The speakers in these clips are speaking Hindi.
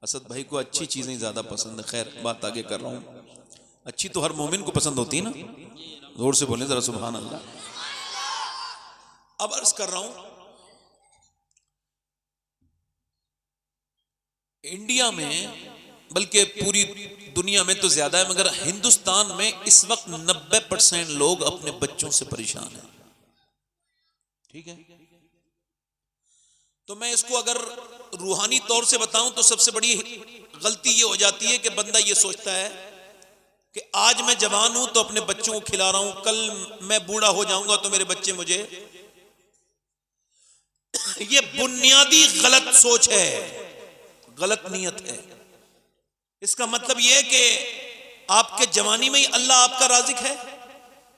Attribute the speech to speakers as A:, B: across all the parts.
A: असद भाई को अच्छी चीजें ज्यादा पसंद है। खैर बात आगे कर रहा हूं। अच्छी तो हर मोमिन को पसंद होती है ना, जोर से बोले जरा सुभान अल्लाह। अब अर्ज कर रहा हूं, इंडिया में बल्कि पूरी दुनिया में तो ज्यादा है, मगर हिंदुस्तान में इस वक्त 90% लोग अपने बच्चों से परेशान हैं। ठीक है, तो मैं इसको अगर रूहानी तौर से बताऊं तो सबसे बड़ी गलती ये हो जाती है कि बंदा ये सोचता है कि आज मैं जवान हूं तो अपने बच्चों को खिला रहा हूं, कल मैं बूढ़ा हो जाऊंगा तो मेरे बच्चे मुझे। ये बुनियादी गलत सोच है, गलत नियत है। इसका मतलब यह है कि आपके जवानी में ही अल्लाह आपका राज़िक है,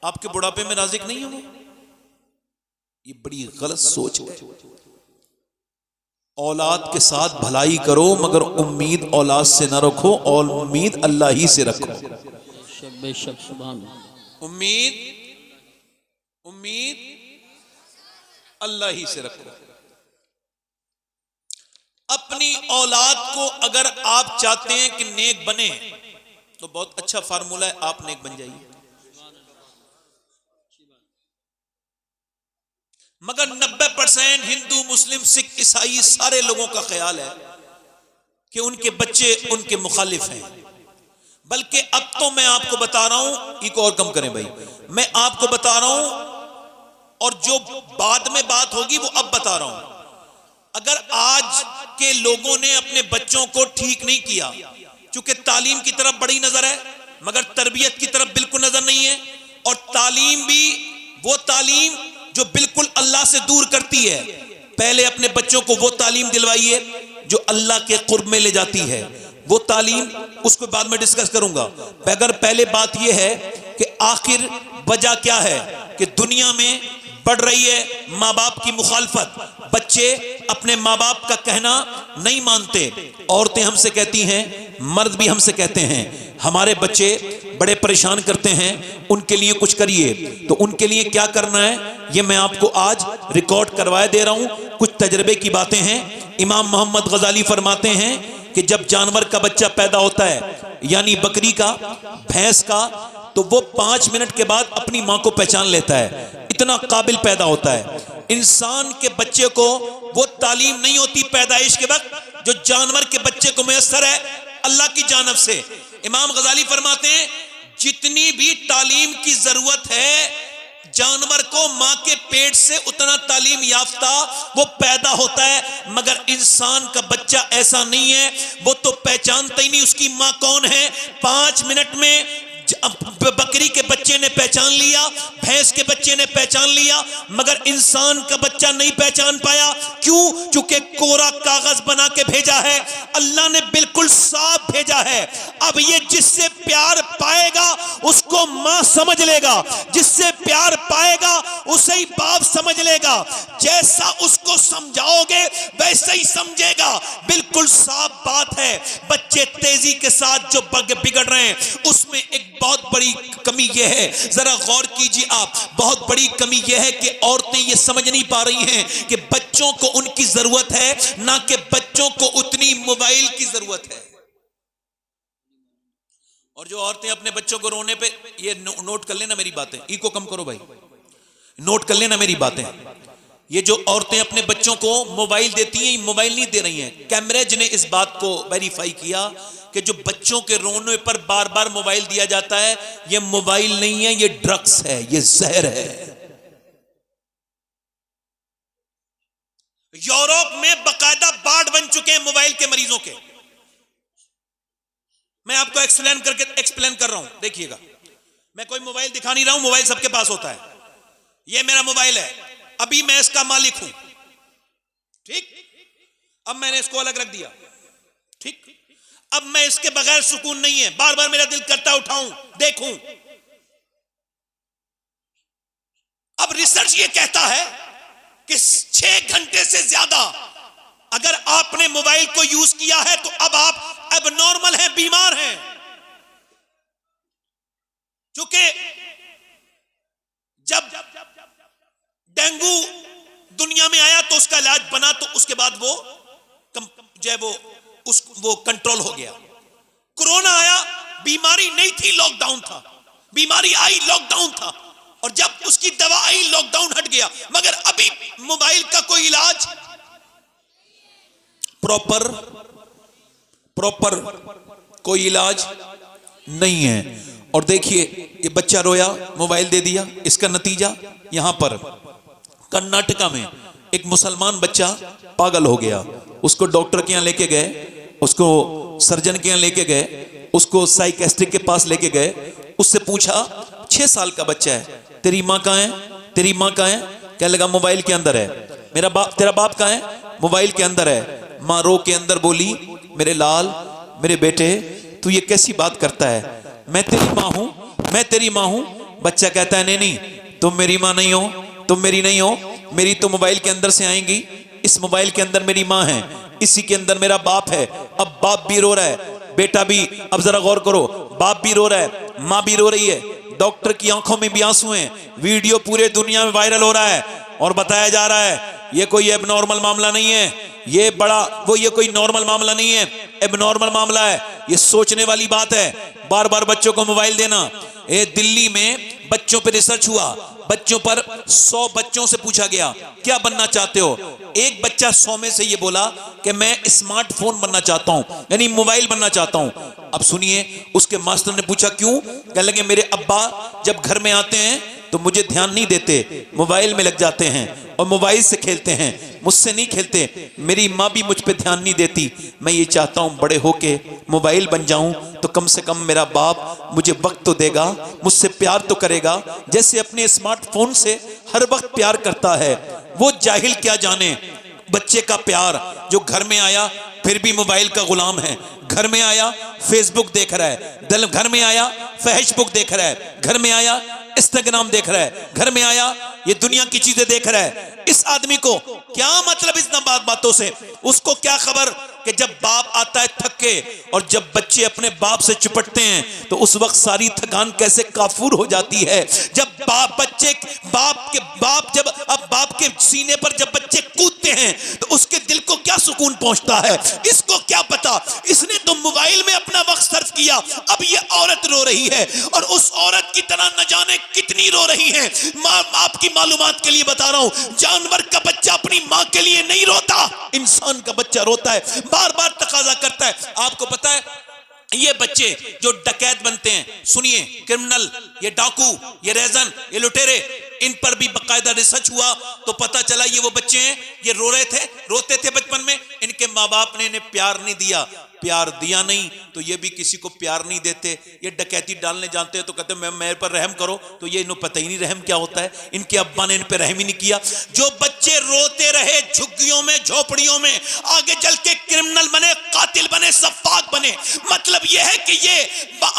A: आपके बुढ़ापे में राज़िक नहीं हो। ये बड़ी गलत सोच है। औलाद के साथ भलाई करो मगर उम्मीद औलाद से ना रखो, और उम्मीद अल्लाह ही से रखो। उम्मीद अल्लाह ही से रखो। अपनी औलाद को अगर आप चाहते हैं कि नेक बने तो बहुत अच्छा फार्मूला है, आप नेक बन जाइए। मगर 90% हिंदू, मुस्लिम, सिख, ईसाई सारे लोगों का ख्याल है कि उनके बच्चे उनके मुखालिफ हैं। बल्कि अब तो मैं आपको बता रहा हूं, इको और कम करें भाई, मैं आपको बता रहा हूं और जो बाद में बात होगी वो अब बता रहा हूं। अगर आज के लोगों ने अपने बच्चों को ठीक नहीं किया, चूंकि तालीम की तरफ बड़ी नजर है मगर तरबियत की तरफ बिल्कुल नजर नहीं है, और तालीम भी वो तालीम जो बिल्कुल अल्लाह से दूर करती है। पहले अपने बच्चों को वो तालीम दिलवाइए जो अल्लाह के कुर्ब में ले जाती है। वो तालीम उसको बाद में डिस्कस करूंगा। अगर पहले बात यह है कि आखिर वजह क्या है कि दुनिया में बढ़ रही है माँ बाप की मुखालफत, बच्चे अपने माँ बाप का कहना नहीं मानते। औरतें हमसे कहती हैं, मर्द भी हमसे कहते हैं हमारे बच्चे बड़े परेशान करते हैं, उनके लिए कुछ करिए। तो उनके लिए क्या करना है ये मैं आपको आज रिकॉर्ड करवाए दे रहा हूं। कुछ तजर्बे की बातें हैं। इमाम मोहम्मद गजाली फरमाते हैं कि जब जानवर का बच्चा पैदा होता है, यानी बकरी का, भैंस का, तो वो 5 मिनट के बाद अपनी मां को पहचान लेता है, इतना काबिल पैदा होता है। इंसान के बच्चे को वो तालीम नहीं होती पैदाइश के वक्त जो जानवर के बच्चे को मैसर है अल्लाह की जानब से। इमाम गजाली फरमाते हैं जितनी भी तालीम की जरूरत है जानवर को मां के पेट से उतना तालीम याफ्ता वो पैदा होता है, मगर इंसान का बच्चा ऐसा नहीं है। वो तो पहचानता ही नहीं उसकी मां कौन है। 5 मिनट में बकरी के बच्चे ने पहचान लिया, भैंस के बच्चे ने पहचान लिया, मगर इंसान का बच्चा नहीं पहचान पाया। क्यों? चूंकि कोरा कागज बना के भेजा है, अल्लाह ने बिल्कुल साफ भेजा है। अब ये जिससे प्यार पाएगा उसको मां समझ लेगा, जिससे प्यार पाएगा उसे ही बाप समझ लेगा। जैसा उसको समझाओगे वैसे ही समझेगा। बिल्कुल साफ बात है। बच्चे तेजी के साथ जो बिगड़ रहे हैं उसमें एक बहुत बड़ी कमी यह है, जरा गौर कीजिए आप, बहुत बड़ी कमी यह है कि औरतें ये समझ नहीं पा रही हैं कि बच्चों को उनकी जरूरत है, ना कि बच्चों को उतनी मोबाइल की जरूरत है। और जो औरतें अपने बच्चों को रोने पे, ये नोट कर लेना मेरी बातें, इको कम करो भाई, नोट कर लेना मेरी बातें। ये जो औरतें अपने बच्चों को मोबाइल देती हैं, मोबाइल नहीं दे रही हैं। कैमरेज ने इस बात को वेरीफाई किया कि जो बच्चों के रोने पर बार बार मोबाइल दिया जाता है, ये मोबाइल नहीं है, ये ड्रग्स है, ये जहर है। यूरोप में बकायदा बाढ़ बन चुके हैं मोबाइल के मरीजों के। मैं आपको एक्सप्लेन कर रहा हूं, देखिएगा। मैं कोई मोबाइल दिखा नहीं रहा हूं, मोबाइल सबके पास होता है। ये मेरा मोबाइल है, अभी मैं इसका मालिक हूं, ठीक। अब मैंने इसको अलग रख दिया, ठीक। अब मैं इसके बगैर सुकून नहीं है, बार बार मेरा दिल करता उठाऊं, देखूं। अब रिसर्च ये कहता है कि 6 घंटे से ज्यादा अगर आपने मोबाइल को यूज किया है तो अब आप एबनॉर्मल हैं, बीमार हैं। क्योंकि जब डेंगू दुनिया में आया तो उसका इलाज बना, तो उसके बाद वो जो है वो वो कंट्रोल हो गया। कोरोना आया, बीमारी नहीं थी, लॉकडाउन था। बीमारी आई, लॉकडाउन था, और जब उसकी दवा आई लॉकडाउन हट गया। मगर अभी मोबाइल का कोई इलाज प्रॉपर कोई इलाज नहीं है। और देखिए ये बच्चा रोया, मोबाइल दे दिया, इसका नतीजा यहां पर कर्नाटका में एक मुसलमान बच्चा पागल हो गया। उसको डॉक्टर के यहां लेके गए, उसको सर्जन के यहां लेके गए, उसको साइकेस्ट्रिक के पास लेके गए। उससे पूछा, 6 साल का बच्चा है, तेरी माँ कहाँ है? तेरी माँ कहाँ है? कहने लगा मोबाइल के अंदर है। तेरा बाप कहाँ है? मोबाइल के अंदर है। माँ रो के अंदर बोली, मेरे लाल, मेरे बेटे, तू ये कैसी बात करता है? मैं तेरी माँ हूं, मैं तेरी माँ हूं। बच्चा कहता है, नहीं, तुम मेरी माँ नहीं हो, तुम मेरी नहीं हो, मेरी तो मोबाइल के अंदर से आएंगी। इस मोबाइल के अंदर मेरी माँ है, इसी के अंदर मेरा बाप है। अब बाप भी रो रहा है, बेटा भी, अब जरा गौर करो, बाप भी रो रहा है, माँ भी रो रही है, डॉक्टर की आंखों में भी आंसू हैं। वीडियो पूरे दुनिया में वायरल हो रहा है और बताया जा रहा है ये कोई एबनॉर्मल मामला नहीं है, ये कोई नॉर्मल मामला नहीं है, एबनॉर्मल मामला है। ये सोचने वाली बात है। बार बार बच्चों को मोबाइल देना। ये दिल्ली में बच्चों पर रिसर्च हुआ, बच्चों पर 100 बच्चों से पूछा गया क्या बनना चाहते हो? एक बच्चा 100 में से ये बोला कि मैं स्मार्टफोन बनना चाहता हूं, यानी मोबाइल बनना चाहता हूं। अब सुनिए, उसके मास्टर ने पूछा क्यों? कहने लगे मेरे अब्बा जब घर में आते हैं तो मुझे ध्यान नहीं देते, मोबाइल में लग जाते हैं और मोबाइल से खेलते हैं, मुझसे नहीं खेलते। मेरी माँ भी मुझ पे ध्यान नहीं देती। मैं ये चाहता हूं बड़े होके मोबाइल बन जाऊं तो कम से कम मेरा बाप मुझे वक्त तो देगा, मुझसे प्यार तो करेगा जैसे अपने स्मार्टफोन से हर वक्त प्यार करता है। वो जाहिल क्या जाने बच्चे का प्यार, जो घर में आया फिर भी मोबाइल का गुलाम है। घर में आया फेसबुक देख रहा है, घर में आया फहशबुक देख रहा है, घर में आया इंस्टाग्राम देख रहा है, घर में आया ये दुनिया की चीजें देख रहा है। इस आदमी को क्या मतलब इस बातों से? उसको क्या खबर कि जब बाप आता है थक के, और जब बच्चे अपने बाप से चिपटते हैं तो उस वक्त सारी थकान कैसे काफूर हो जाती है। जब बाप के सीने पर जब बच्चे कूदते हैं तो उसके दिल को क्या सुकून पहुंचता है, इसको क्या पता। इसने तो मोबाइल में अपना वक्त सर्फ किया। अब ये औरत रो रही है और उस औरत की तरह न जाने कितनी रो रही है। आपकी मालूमात के लिए बता रहा हूं, जानवर का बच्चा अपनी मां के लिए नहीं रोता, इंसान का बच्चा रोता है, बार बार तकाजा करता है। आपको पता है ये बच्चे जो डकैत बनते हैं, सुनिए, क्रिमिनल, ये डाकू, ये रेजन, ये लुटेरे, इन पर भी बकायदा रिसर्च हुआ तो पता चला ये वो बच्चे हैं, ये रोते थे बचपन में, इनके माँ बाप ने इन्हें प्यार नहीं दिया। प्यार दिया नहीं तो ये भी किसी को प्यार नहीं देते। ये डकैती डालने जानते हैं तो कहते मैं मेरे पर रहम करो, तो ये इन्हें पता ही नहीं रहम क्या होता है। इनके अब्बा ने इन पर रहम ही नहीं किया। जो बच्चे रोते रहे झुग्गियों में, झोपड़ियों में, आगे चल के क्रिमिनल बने, कातिल बने, सफाक बने। मतलब यह है कि ये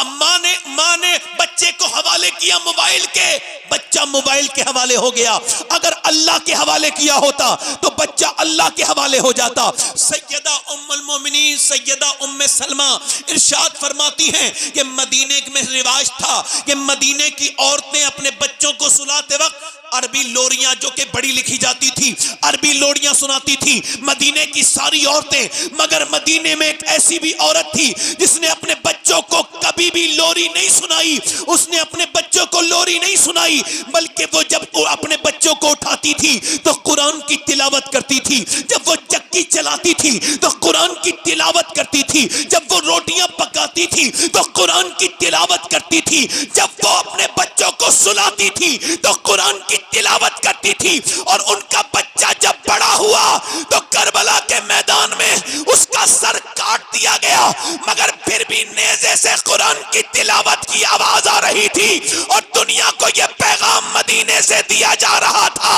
A: माँ ने बच्चे को हवाले किया मोबाइल के, बच्चा मोबाइल के हवाले हो गया। अगर अल्लाह के हवाले किया होता तो बच्चा अल्लाह के हवाले हो जाता। सैयदा उम्मुल मोमिनीन सैयदा उम्मे सलमा इरशाद फरमाती हैं कि मदीने में रिवाज था कि मदीने की औरतें अपने बच्चों को सुलाते वक्त अरबी लोरियां, जो कि बड़ी लिखी जाती थी, अरबी लोरियां सुनाती थी मदीने की सारी औरतें। मगर मदीने में एक ऐसी भी औरत थी जिसने अपने बच्चों को कभी भी लोरी नहीं सुनाई। उसने अपने बच्चों को लोरी नहीं सुनाई, बल्कि वो जब अपने बच्चों को उठाती थी तो कुरान की तिलावत करती थी। जब वो चक्की चलाती थी तो कुरान की तिलावत करती थी। जब वो रोटियां पकाती थी तो कुरान की तिलावत करती थी। जब वो अपने बच्चों को सुलाती थी तो कुरान की तिलावत करती थी। और उनका बच्चा जब बड़ा हुआ तो करबला के मैदान में उसका सर काट दिया गया, मगर फिर भी नेज़े से कुरान की तिलावत की आवाज आ रही थी और दुनिया को यह पैगाम मदीने से दिया जा रहा था,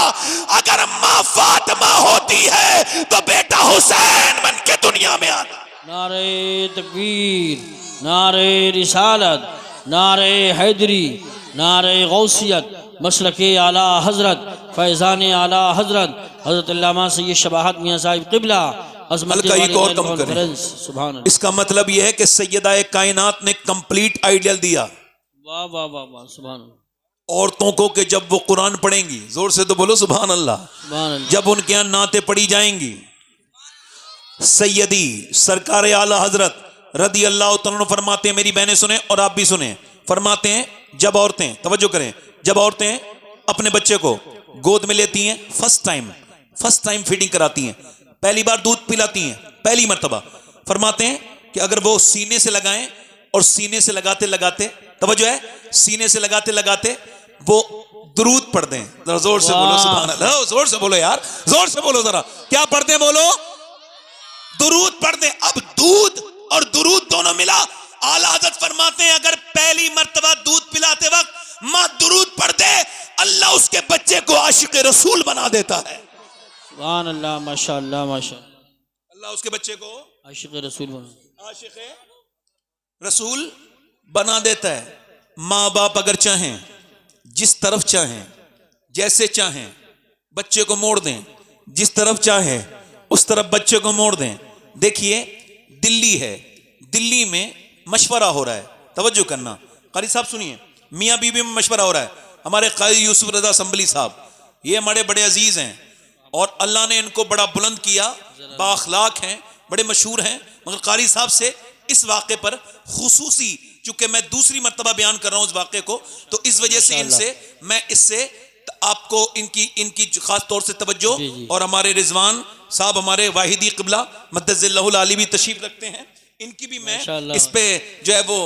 A: अगर माँ फातिमा होती है तो बेटा हुसैन बन के दुनिया में आना।
B: नारे तकबीर, नारे रिसालत, नारे हैदरी, नारे गौसियत, मसलके आला हजरत, फैज़ान आला हजरत हजरत अल्लामा सैयद शबाहत मियां साहिब क़िबला अज़मत वाली। सुभान अल्लाह।
A: इसका मतलब यह है कि सैयदा कायनात ने कंप्लीट आइडियल दिया।
B: वाह वाह वाह वाह, सुभान अल्लाह।
A: औरतों को कि जब वो कुरान पढ़ेंगी, जोर से तो बोलो सुभान अल्लाह,
B: सुभान अल्लाह।
A: जब उनके यहाँ नाते पढ़ी जाएंगी सैयदी सरकार आला हजरत रदी अल्लाह तआला अन्हु फरमाते हैं, मेरी बहनें सुने और आप भी सुने, फरमाते हैं जब औरतें, तवज्जो करें, जब औरतें अपने बच्चे को गोद में लेती हैं, फर्स्ट टाइम फीडिंग कराती हैं, पहली बार दूध पिलाती हैं, पहली मर्तबा, फरमाते हैं कि अगर वो सीने से लगाएं और सीने से लगाते लगाते, तवज्जो है, सीने से लगाते लगाते वो दुरूद पढ़ दें। जरा जोर से बोलो सुभान अल्लाह, जोर से बोलो यार, जोर से बोलो जरा, क्या पढ़ते हैं बोलो? दुरूद पढ़ दें। अब दूध और दुरूद दोनों मिला। आला हज़रत फरमाते हैं अगर पहली मर्तबा दूध पिलाते वक्त मां दुरूद पढ़ दे, अल्लाह उसके बच्चे को आशिक रसूल बना देता है।
B: सुभान अल्लाह, माशाअल्लाह माशाअल्लाह।
A: अल्लाह उसके बच्चे को
B: आशिक रसूल बना,
A: आशिक रसूल बना देता है। माँ बाप अगर चाहें, जिस तरफ चाहें, जैसे चाहें, बच्चे को मोड़ दें, जिस तरफ चाहें उस तरफ बच्चे को मोड़ दें। देखिए दिल्ली है, दिल्ली में मशवरा हो रहा है, तवज्जो करना, कारी साहब सुनिए, मियाँ बीबी में मशवरा हो रहा है। हमारे काजी यूसुफ रजा असम्बली साहब, ये हमारे बड़े अजीज हैं और अल्लाह ने इनको बड़ा बुलंद किया, बाअखलाक हैं, बड़े मशहूर हैं, मगर कारी साहब से इस वाक़े पर खुसूसी, चूंकि मैं दूसरी मर्तबा बयान कर रहा हूं उस वाक़े को, तो इस वजह से इनसे मैं इससे आपको इनकी खास तौर से तवज्जो, और हमारे रिजवान साहब हमारे वाहिदी क़िबला मद्दज़िल्लहुल आली भी तशरीफ रखते हैं, इनकी भी मैं इस पे जो है वो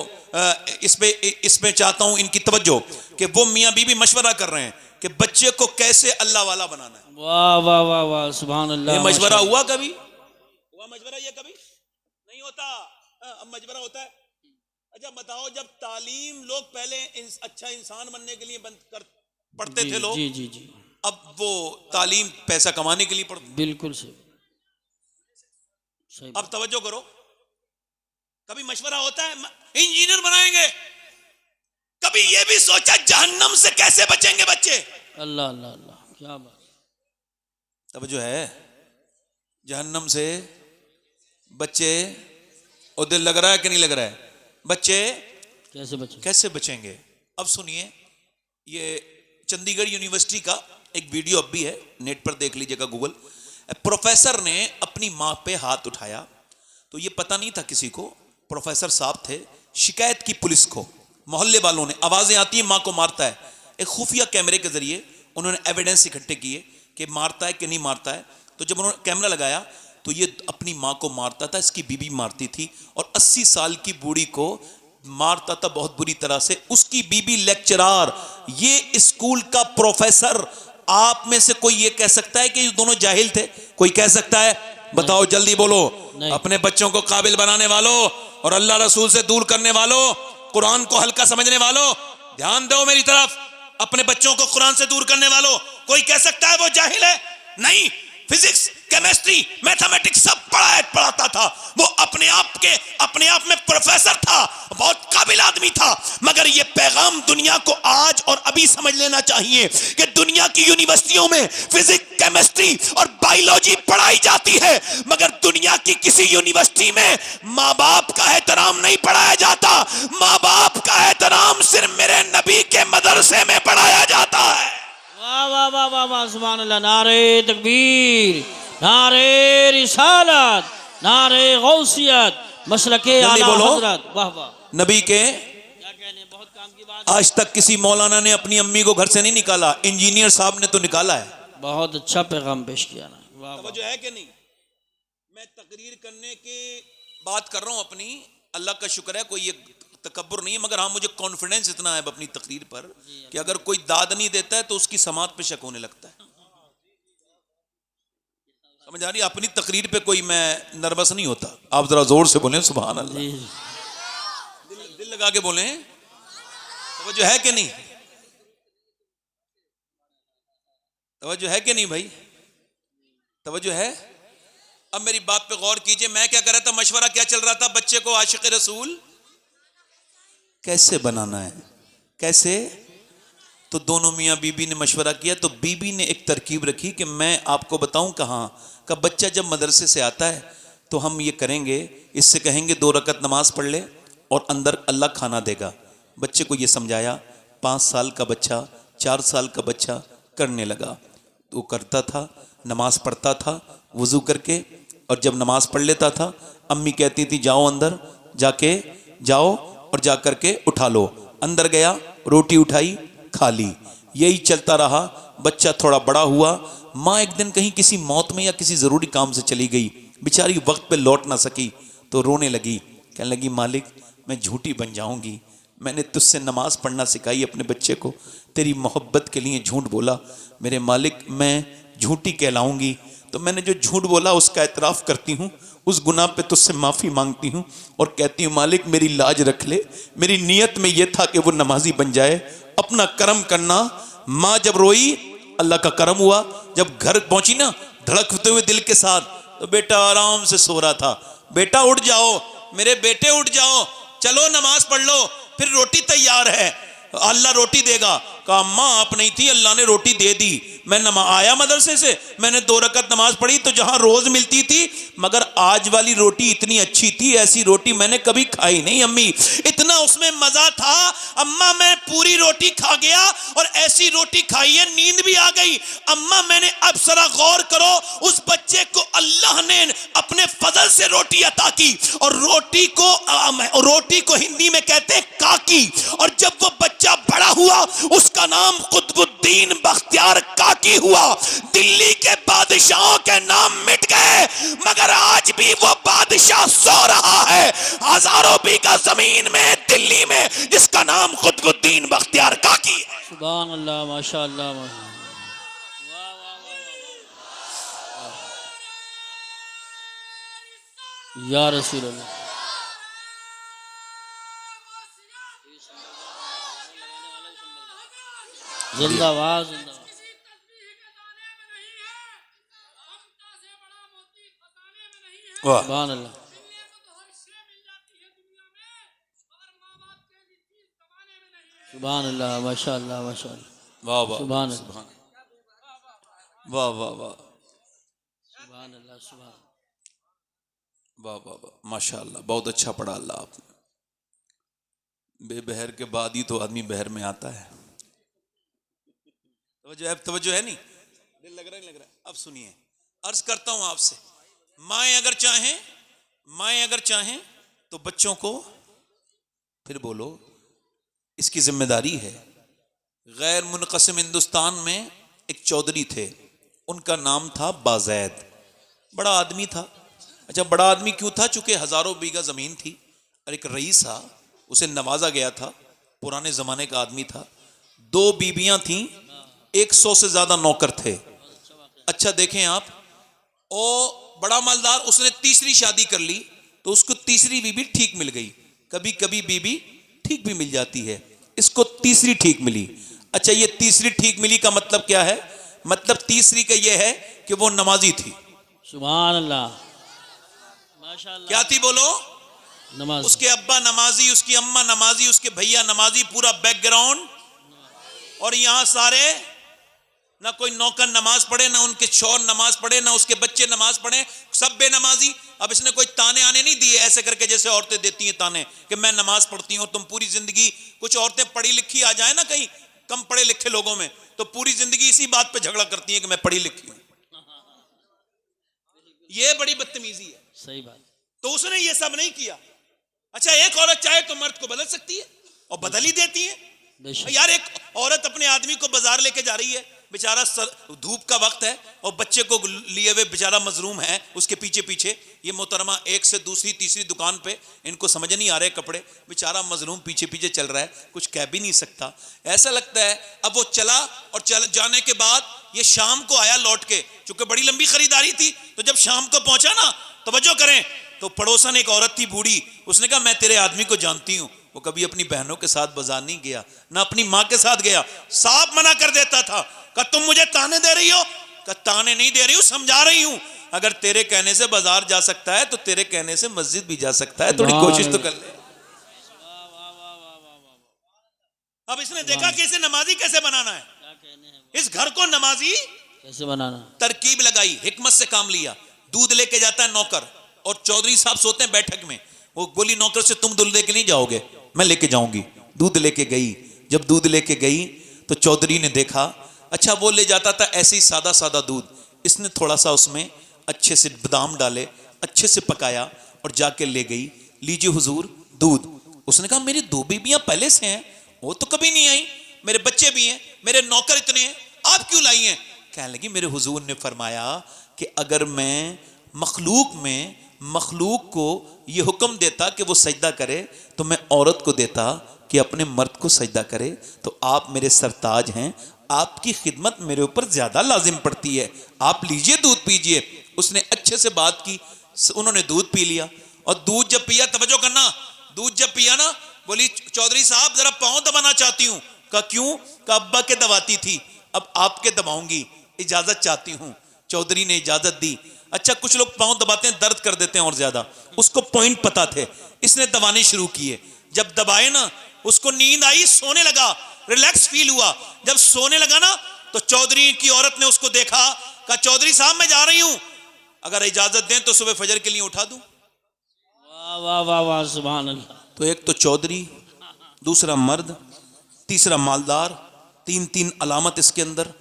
A: इस पे चाहता हूं इनकी तवज्जो कि वो मियाँ बीबी मशवरा कर रहे हैं कि बच्चे को कैसे अल्लाह वाला बनाना है।
B: वाह वाह वाह वाह, सुभान अल्लाह।
A: ये मशवरा हुआ कभी? हुआ मशवरा? ये कभी नहीं होता, अब मशवरा होता है। अच्छा बताओ, जब तालीम लोग पहले अच्छा इंसान बनने के लिए पढ़ते थे लोग,
B: जी जी जी,
A: अब वो तालीम पैसा कमाने के लिए पढ़ते।
B: बिल्कुल सही।
A: अब तवज्जो करो, कभी मशवरा होता है इंजीनियर बनाएंगे, कभी ये भी सोचा जहन्नम से कैसे बचेंगे बच्चे।
B: अल्लाह अल्लाह अल्लाह, क्या बात।
A: तवज्जो है, जहन्नम से बच्चे, और दिल लग रहा है कि नहीं लग रहा है? बच्चे कैसे बचेंगे? अब सुनिए, ये चंडीगढ़ यूनिवर्सिटी का एक वीडियो अब भी है, नेट पर देख लीजिएगा गूगल। प्रोफेसर ने अपनी माँ पे हाथ उठाया, तो ये पता नहीं था किसी को, प्रोफेसर साहब थे, शिकायत की पुलिस को, मोहल्ले वालों ने, आवाजें आती है माँ को मारता है, एक खुफिया कैमरे के जरिए उन्होंने एविडेंस इकट्ठे किए कि मारता है कि नहीं मारता है। तो जब उन्होंने कैमरा लगाया तो ये अपनी माँ को मारता था, इसकी बीबी मारती थी, और 80 साल की बूढ़ी को मारता था बहुत बुरी तरह से, उसकी बीबी लेक्चरार, ये स्कूल का प्रोफेसर। आप में से कोई ये कह सकता है कि ये दोनों जाहिल थे? कोई कह सकता है? बताओ जल्दी बोलो। अपने बच्चों को काबिल बनाने वालों और अल्लाह रसूल से दूर करने वालों, कुरान को हल्का समझने वालों, ध्यान दो मेरी तरफ, अपने बच्चों को कुरान से दूर करने वालों, कोई कह सकता है वो जाहिल है? नहीं, फिजिक्स, केमिस्ट्री, मैथमेटिक्स सब पढ़ाता था, वो अपने आप में प्रोफेसर था, बहुत काबिल आदमी था। मगर ये पैगाम दुनिया को आज और अभी समझ लेना चाहिए कि दुनिया की यूनिवर्सिटियों में फिजिक्स, केमिस्ट्री और बायोलॉजी पढ़ाई जाती है, मगर दुनिया की किसी यूनिवर्सिटी में माँ बाप का एहतराम नहीं पढ़ाया जाता। माँ बाप का एहतराम सिर्फ मेरे नबी के मदरसे में पढ़ाया जाता है।
B: वाह वाह वाह वाह वाह, सुभान अल्लाह। नारे तकबीर, नारे रिसालत, नारे गौसियत, मसलके आला हज़रत। वाह वाह,
A: नबी के
B: क्या कहने, बहुत काम की बात।
A: आज तक किसी मौलाना ने अपनी अम्मी को घर से नहीं निकाला, इंजीनियर साहब ने तो निकाला है।
B: बहुत अच्छा पैगाम पेश किया ना। वाह वाह,
A: जो है कि नहीं, मैं तकरीर करने की बात कर रहा हूं अपनी, अल्लाह का शुक्र है कोई ये तकब्बुर नहीं है, मगर हाँ मुझे कॉन्फिडेंस इतना है अपनी तकरीर पर कि अगर कोई दाद नहीं देता है तो उसकी समात पे शक होने लगता है। समझ आ रही? अपनी तकरीर पे कोई मैं नर्वस नहीं होता। आप जरा जोर से बोलें सुभान अल्लाह, दिल लगा के बोलें। तवज्जो है कि नहीं? तवज्जो है कि नहीं भाई? तवज्जो है? अब मेरी बात पे गौर कीजिए, मैं क्या कर रहा था, मशवरा क्या चल रहा था, बच्चे को आशिक रसूल कैसे बनाना है, कैसे? तो दोनों मियाँ बीबी ने मशवरा किया, तो बीबी ने एक तरकीब रखी कि मैं आपको बताऊं कहाँ का, बच्चा जब मदरसे से आता है तो हम ये करेंगे, इससे कहेंगे 2 रकत नमाज पढ़ ले और अंदर अल्लाह खाना देगा। बच्चे को ये समझाया, 5 साल का बच्चा, 4 साल का बच्चा करने लगा, तो करता था, नमाज पढ़ता था, वुजू करके और जब नमाज पढ़ लेता था अम्मी कहती थी जाओ अंदर जाके जाओ और जा करके उठा लो। अंदर गया, रोटी उठाई, खा ली। यही चलता रहा। बच्चा थोड़ा बड़ा हुआ। माँ एक दिन कहीं किसी मौत में या किसी ज़रूरी काम से चली गई, बेचारी वक्त पे लौट ना सकी, तो रोने लगी। कहने लगी मालिक मैं झूठी बन जाऊंगी, मैंने तुझसे नमाज पढ़ना सिखाई अपने बच्चे को, तेरी मोहब्बत के लिए झूठ बोला, मेरे मालिक मैं झूठी कहलाऊंगी। तो मैंने जो झूठ बोला उसका एतराफ़ करती हूँ, उस गुनाह पे तुझसे माफ़ी मांगती हूँ और कहती हूँ मालिक मेरी लाज रख ले, मेरी नीयत में यह था कि वो नमाजी बन जाए, अपना करम करना। माँ जब रोई अल्लाह का करम हुआ, जब घर पहुंची ना धड़कते हुए दिल के साथ, तो बेटा आराम से सो रहा था। बेटा उठ जाओ, मेरे बेटे उठ जाओ, चलो नमाज पढ़ लो, फिर रोटी तैयार है, अल्लाह रोटी देगा। कहा अम्मा आप नहीं थी, अल्लाह ने रोटी दे दी। मैं आया मदरसे से, मैंने 2 रकत नमाज पढ़ी तो जहां रोज मिलती थी, मगर आज वाली रोटी इतनी अच्छी थी, ऐसी रोटी मैंने कभी खाई नहीं अम्मी, इतना उसमें मजा था। अम्मा मैं पूरी रोटी खा गया और ऐसी रोटी खाई है नींद भी आ गई। अम्मा मैंने अब जरा गौर करो, उस बच्चे को अल्लाह ने अपने फजल से रोटी अता की, और रोटी को हिंदी में कहते हैं काकी। और जब वो बच्चा बड़ा हुआ उसका नाम कुतुबुद्दीन बख्तियार काकी हुआ। दिल्ली के बादशाहों के नाम मिट गए, मगर आज भी वो बादशाह सो रहा है हजारों बीघा जमीन में दिल्ली में, जिसका नाम कुतुबुद्दीन बख्तियार काकी है।
B: सुभान अल्लाह, माशाअल्लाह, या रसूल अल्लाह। जिंदाबाद जिंदाबाद। सुभान अल्लाह। सुभान अल्लाह, माशाअल्लाह माशाअल्लाह,
A: वाह वाह,
B: सुभान अल्लाह,
A: वाह वाह वाह,
B: सुभान अल्लाह, सुभान
A: वाह वाह वाह, माशाअल्लाह, बहुत अच्छा पढ़ा अल्लाह आपने। बेबहर के बाद ही तो आदमी बहर में आता है। तवज्जो है नहीं, दिल लग रहा है, लग रहा है। अब सुनिए, अर्ज करता हूं आपसे, माएँ अगर चाहें तो बच्चों को, फिर बोलो, इसकी जिम्मेदारी है। गैर मुनक़सिम हिंदुस्तान में एक चौधरी थे, उनका नाम था बाज़ैद, बड़ा आदमी था। अच्छा बड़ा आदमी क्यों था? चूंकि हजारों बीघा जमीन थी और एक रईस था, उसे नवाजा गया था, पुराने जमाने का आदमी था। 2 बीबियां थीं, 100 से ज्यादा नौकर थे। अच्छा देखें आप, ओ बड़ा मालदार, उसने तीसरी शादी कर ली तो उसको तीसरी बीबी ठीक मिल गई। कभी कभी बीबी ठीक भी मिल जाती है, इसको तीसरी ठीक मिली। अच्छा ये तीसरी ठीक मिली का मतलब क्या है? मतलब तीसरी का यह है कि वो नमाजी थी।
B: सुभान अल्लाह, माशाअल्लाह।
A: क्या थी बोलो?
B: नमाज।
A: उसके अब्बा नमाजी, उसकी अम्मा नमाजी, उसके भैया नमाजी, पूरा बैकग्राउंड। और यहां सारे, ना कोई नौकर नमाज पढ़े, ना उनके शौहर नमाज पढ़े, ना उसके बच्चे नमाज पढ़े, सब बेनमाजी। अब इसने कोई ताने आने नहीं दिए ऐसे करके जैसे औरतें देती हैं ताने कि मैं नमाज पढ़ती हूं। तुम पूरी जिंदगी, कुछ औरतें पढ़ी लिखी आ जाए ना कहीं कम पढ़े लिखे लोगों में, तो पूरी जिंदगी इसी बात पे झगड़ा करती हैं कि मैं पढ़ी लिखी हूं। ये बड़ी बदतमीजी है।
B: सही बात।
A: तो उसने ये सब नहीं किया। अच्छा एक औरत चाहे तो मर्द को बदल सकती है और बदल ही देती है। यार एक औरत अपने आदमी को बाजार लेके जा रही है, बेचारा धूप का वक्त है और बच्चे को लिए हुए बेचारा मजलूम है उसके पीछे पीछे। ये मोहतरमा एक से दूसरी तीसरी दुकान पे, इनको समझ नहीं आ रहे कपड़े, बेचारा मजलूम पीछे पीछे चल रहा है, कुछ कह भी नहीं सकता, ऐसा लगता है। अब वो चला और चल जाने के बाद ये शाम को आया लौट के, चूंकि बड़ी लंबी खरीदारी थी। तो जब शाम को पहुंचा ना, तवज्जो करें, तो पड़ोसन एक औरत थी बूढ़ी, उसने कहा मैं तेरे आदमी को जानती हूं, वो कभी अपनी बहनों के साथ बाजार नहीं गया, ना अपनी माँ के साथ गया, साफ मना कर देता था। कहा तुम मुझे ताने दे रही हो? कहा ताने नहीं दे रही हूं, समझा रही हूं। अगर तेरे कहने से बाजार जा सकता है तो तेरे कहने से मस्जिद भी जा सकता है, थोड़ी कोशिश तो कर ले। अब इसने देखा कि इसे नमाजी कैसे बनाना है, इस घर को नमाजी
B: कैसे बनाना,
A: तरकीब लगाई, हिकमत से काम लिया। दूध लेके जाता है नौकर और चौधरी साहब सोते हैं बैठक में, वो बोली नौकर से तुम दूध लेके नहीं जाओगे, मैं लेके जाऊंगी। दूध लेके गई। जब दूध लेके गई तो चौधरी ने देखा, अच्छा वो ले जाता था ऐसे ही सादा सादा दूध, इसने थोड़ा सा उसमें अच्छे से बादाम डाले, अच्छे से पकाया और जाके ले गई, लीजिए हुजूर दूध। उसने कहा मेरी 2 बीबियां पहले से हैं, वो तो कभी नहीं आई, मेरे बच्चे भी हैं, मेरे नौकर इतने हैं, आप क्यों लाई हैं? कहने लगी मेरे हुजूर ने फरमाया कि अगर मैं मखलूक को ये हुक्म देता कि वो सजदा करे तो मैं औरत को देता कि अपने मर्द को सजदा करे। तो आप मेरे सरताज हैं, आपकी खिदमत मेरे ऊपर ज्यादा लाजिम पड़ती है, आप लीजिए दूध पीजिए। उसने अच्छे से बात की, उन्होंने दूध पी लिया। और दूध जब पिया, तवज्जो करना, दूध जब पिया ना, बोली चौधरी साहब जरा पांव दबाना चाहती हूं। कहा क्यों? कहा अब्बा के दबाती थी, अब आपके दबाऊंगी, इजाजत चाहती हूं। चौधरी ने इजाजत दी। अच्छा, कुछ लोग पांव दबाते हैं, दर्द कर देते हैं और ज्यादा, उसको पॉइंट पता थे, इसने दबाने शुरू किए। जब दबाए ना, उसको नींद आई, सोने लगा, रिलैक्स फील हुआ। जब सोने लगा ना, तो चौधरी की औरत ने उसको देखा, कहा चौधरी साहब मैं जा रही हूं, अगर इजाजत दें तो सुबह फजर के लिए उठा दूं।
B: वाह वाह वाह वाह, सुभान अल्लाह।
A: तो एक तो चौधरी, दूसरा मर्द, तीसरा मालदार, 3 अलामत इसके अंदर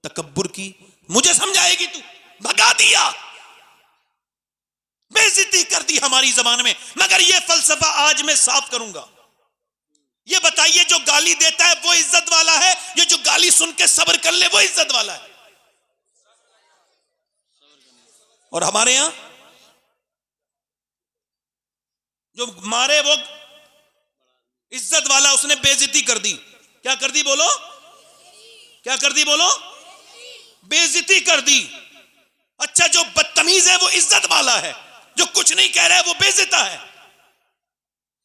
A: तकब्बुर की। मुझे समझाएगी तू? भगा दिया, बेइज्जती कर दी हमारी जबान में। मगर यह फलसफा आज मैं साफ करूंगा। ये बताइए जो गाली देता है वो इज्जत वाला है, ये जो गाली सुन के सब्र कर ले वो इज्जत वाला है? और हमारे यहां जो मारे वो इज्जत वाला, उसने बेइज्जती कर दी। क्या कर दी बोलो? क्या कर दी बोलो? बेइज्जती कर दी। अच्छा, जो बदतमीज है वो इज्जत वाला है, जो कुछ नहीं कह रहा है वो बेइज्जता है।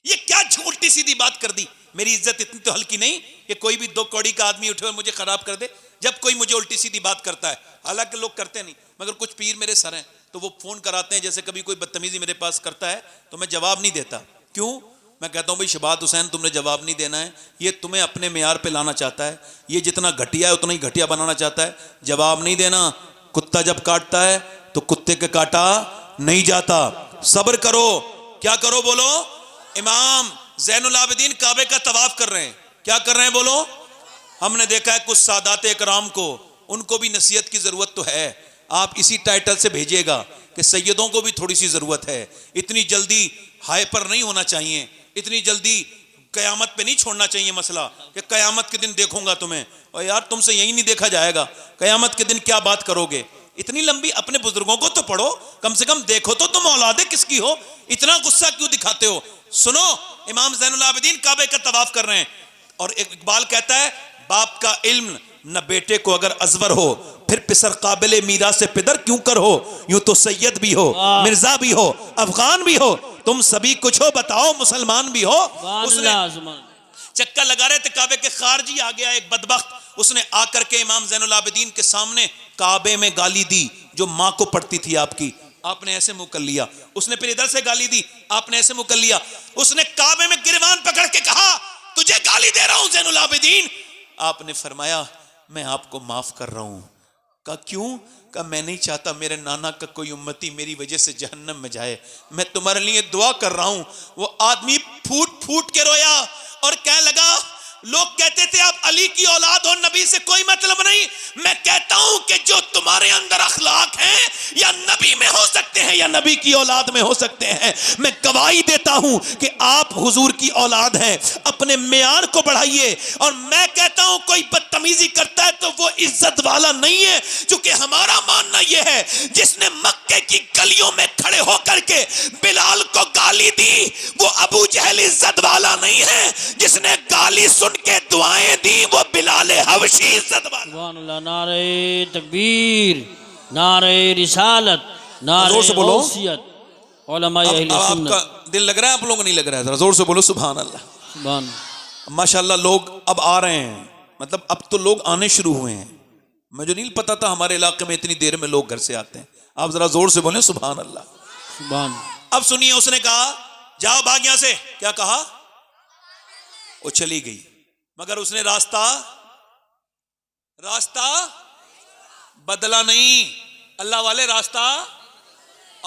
A: ये क्या उल्टी सीधी बात कर दी। मेरी इज्जत इतनी तो हल्की नहीं कि कोई भी 2 कौड़ी का आदमी उठे और मुझे खराब कर दे। जब कोई मुझे उल्टी सीधी बात करता है, हालांकि लोग करते नहीं, मगर कुछ पीर मेरे सर हैं तो वो फोन कराते हैं, जैसे कभी कोई बदतमीजी मेरे पास करता है तो मैं जवाब नहीं देता। क्यों? मैं कहता हूं भाई शबात हुसैन तुमने जवाब नहीं देना है, ये तुम्हें अपने मेयार पे लाना चाहता है, ये जितना घटिया है उतना ही घटिया बनाना चाहता है, जवाब नहीं देना। कुत्ता जब काटता है तो कुत्ते के काटा नहीं जाता, सब्र करो। क्या करो बोलो? इमाम ज़ैनुल आबिदीन काबे का तवाफ कर रहे हैं, क्या कर रहे हैं बोलो? हमने देखा है कुछ सादात इकराम को, उनको भी नसीहत की जरूरत तो है। आप इसी टाइटल से भेजिएगा कि सैयदों को भी थोड़ी सी जरूरत है। इतनी जल्दी हाइपर नहीं होना चाहिए, इतनी जल्दी कयामत पे नहीं छोड़ना चाहिए मसला कि कयामत के दिन देखूंगा तुम्हें। और यार तुमसे यही नहीं देखा जाएगा, कयामत के दिन क्या बात करोगे? इतनी लंबी अपने बुजुर्गों को तो पढ़ो, कम से कम देखो तो तुम औलादे किसकी हो, इतना गुस्सा क्यों दिखाते हो? सुनो, इमाम ज़ैनुल आबिदीन काबे का तवाफ कर रहे हैं और इकबाल कहता है बाप का इल्म न बेटे को अगर अजवर हो, फिर पिसर काबिले मीरा से पिदर क्यों कर हो। यूं तो सैयद भी हो, मिर्जा भी हो, अफगान भी हो, तुम सभी कुछ हो, बताओ मुसलमान भी हो। उसने चक्का लगा रहे थे काबे के, खारजी आ गया एक बदबख्त, उसने आकर के इमाम ज़ैनुल आबिदीन के सामने काबे में गाली दी जो मां को पड़ती थी आपकी, आपने ऐसे मुंह कर लिया। उसने फिर इधर से गाली दी, आपने ऐसे मुंह कर लिया। उसने काबे में गिरवान पकड़ के कहा तुझे गाली दे रहा हूं ज़ैनुल आबिदीन। आपने फरमाया मैं आपको माफ कर रहा हूं। कहा क्यों? कहा मैं नहीं चाहता मेरे नाना का कोई उम्मती मेरी वजह से जहन्नम में जाए, मैं तुम्हारे लिए दुआ कर रहा हूं। वो आदमी फूट फूट के रोया और कहने लगा लोग कहते थे आप अली की औलाद हो, नबी से कोई मतलब नहीं। मैं कहता हूं कि जो तुम्हारे अंदर अखलाक हैं या नबी में हो सकते हैं या नबी की औलाद में हो सकते हैं। मैं गवाही देता हूं कि आप हुजूर की औलाद हैं, अपने मेयार को बढ़ाइए। और मैं कहता हूं कोई बदतमीजी करता है तो वो इज्जत वाला नहीं है, क्योंकि हमारा मानना यह है जिसने मक्के की गलियों में खड़े होकर के बिलाल को गाली दी वो अबू जहल इज्जत वाला नहीं है, जिसने गाली सुन के दुआएं दी वो बिलाल हबशी इज्जत वाला।
B: नारे तकबीर, नारे रिसालत, नारे गौसियत, उलमा अहले सुन्नत।
A: आपका दिल लग रहा है? आप लोगों को नहीं लग रहा है? जरा जोर से बोलो सुभान अल्लाह।
B: सुभान।
A: माशाल्लाह लोग अब आ रहे हैं, मतलब अब तो लोग आने शुरू हुए हैं। मुझे नहीं पता था हमारे इलाके में इतनी देर में लोग घर से आते हैं। आप जरा जोर से बोले सुभान अल्लाह।
B: सुभान।
A: अब सुनिए, उसने कहा जाओ भाग यहां से। क्या कहा? वो चली गई, मगर उसने रास्ता बदला नहीं। अल्लाह वाले रास्ता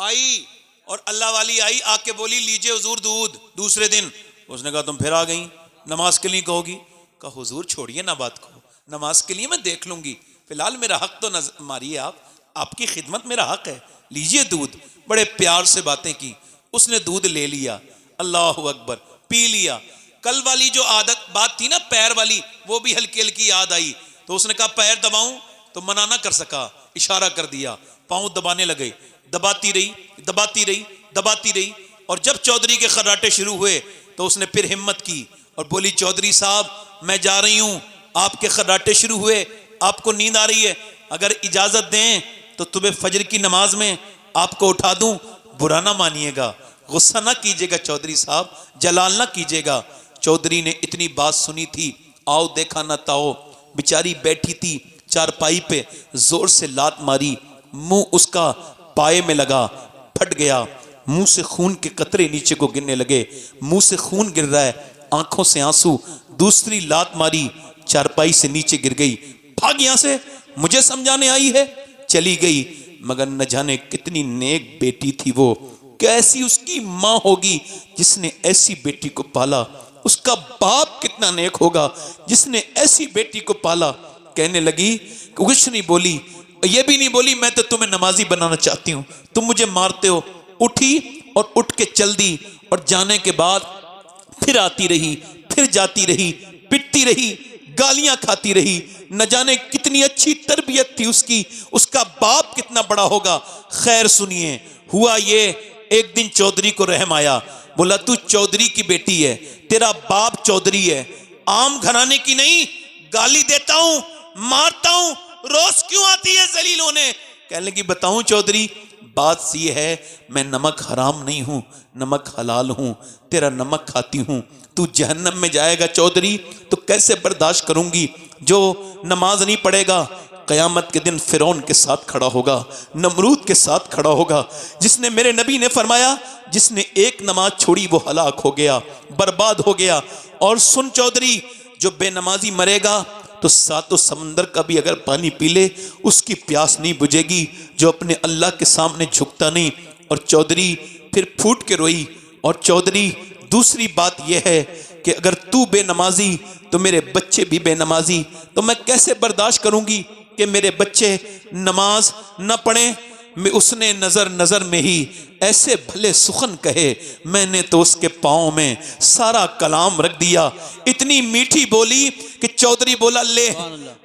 A: आई और अल्लाह वाली आई, आके बोली लीजिए हुजूर दूध। दूसरे दिन उसने कहा तुम फिर आ गई, नमाज के लिए कहोगी? कहा हुजूर छोड़िए ना बात को, नमाज के लिए मैं देख लूंगी, फिलहाल मेरा हक तो मारिए आप। आपकी खिदमत मेरा हक है, लीजिए दूध। बड़े प्यार से बातें की, उसने दूध ले लिया, अल्लाह अकबर, पी लिया। कल वाली जो आदत बात थी ना पैर वाली, वो भी हल्की हल्की याद आई। तो उसने कहा पैर दबाऊं, तो मना ना कर सका, इशारा कर दिया, पांव दबाने लगे। दबाती रही, दबाती रही, दबाती रही। और जब चौधरी के खर्राटे शुरू हुए तो उसने फिर हिम्मत की और बोली, चौधरी साहब मैं जा रही हूं, आपके खर्राटे शुरू हुए, आपको नींद आ रही है, अगर इजाजत दें तो तुम्हें फजर की नमाज में आपको उठा दूं, बुरा ना मानिएगा, गुस्सा ना कीजिएगा चौधरी साहब, जलाल ना कीजिएगा। चौधरी ने इतनी बात सुनी थी, आओ देखा ना ताओ, बेचारी बैठी थी चारपाई पे, जोर से लात मारी, मुंह उसका पाए में लगा, फट गया, मुंह से खून के कतरे नीचे को गिरने लगे, मुंह से खून गिर रहा है, आंखों से आंसू। दूसरी लात मारी, चारपाई से नीचे गिर गई, भाग यहां से, मुझे समझाने आई है, चली गई। मगर न जाने कितनी नेक बेटी थी वो, कैसी उसकी माँ होगी जिसने ऐसी बेटी को पाला, उसका बाप कितना नेक होगा जिसने ऐसी बेटी को पाला। कहने लगी, कुछ नहीं बोली, ये भी नहीं बोली मैं तो तुम्हें नमाजी बनाना चाहती हूं, तुम मुझे मारते हो। उठी और उठ के चल दी, और जाने के बाद फिर आती रही, फिर जाती रही, पिटती रही, गालियां खाती रही। न जाने कितनी अच्छी तरबियत थी उसकी, उसका बाप कितना बड़ा होगा। खैर सुनिए, हुआ ये, एक दिन चौधरी को रहम आया, बोला तू चौधरी की बेटी है, तेरा बाप चौधरी है, आम घराने की नहीं, गाली देता हूं, मारता हूं, रोज क्यों आती है जलील होने। कहने लगी, बताऊं चौधरी, बात ये है, मैं नमक हराम नहीं हूं, नमक हलाल हूं, तेरा नमक खाती हूं, तू जहन्नम में जाएगा चौधरी, तो कैसे बर्दाश्त करूंगी। जो नमाज नहीं पढ़ेगा कयामत के दिन फिरौन के साथ खड़ा होगा, नमरूद के साथ खड़ा होगा। जिसने, मेरे नबी ने फरमाया, जिसने एक नमाज छोड़ी वो हलाक हो गया, बर्बाद हो गया। और सुन चौधरी, जो बेनमाजी मरेगा तो सातों समंदर का भी अगर पानी पी ले उसकी प्यास नहीं बुझेगी, जो अपने अल्लाह के सामने झुकता नहीं। और चौधरी फिर फूट के रोई। और चौधरी, दूसरी बात यह है कि अगर तू बेनमाजी तो मेरे बच्चे भी बेनमाजी, तो मैं कैसे बर्दाश्त करूंगी कि मेरे बच्चे नमाज न पढ़ें। उसने नजर नजर में ही ऐसे भले सुखन कहे, मैंने तो उसके पाँव में सारा कलाम रख दिया। इतनी मीठी बोली कि चौधरी बोला, ले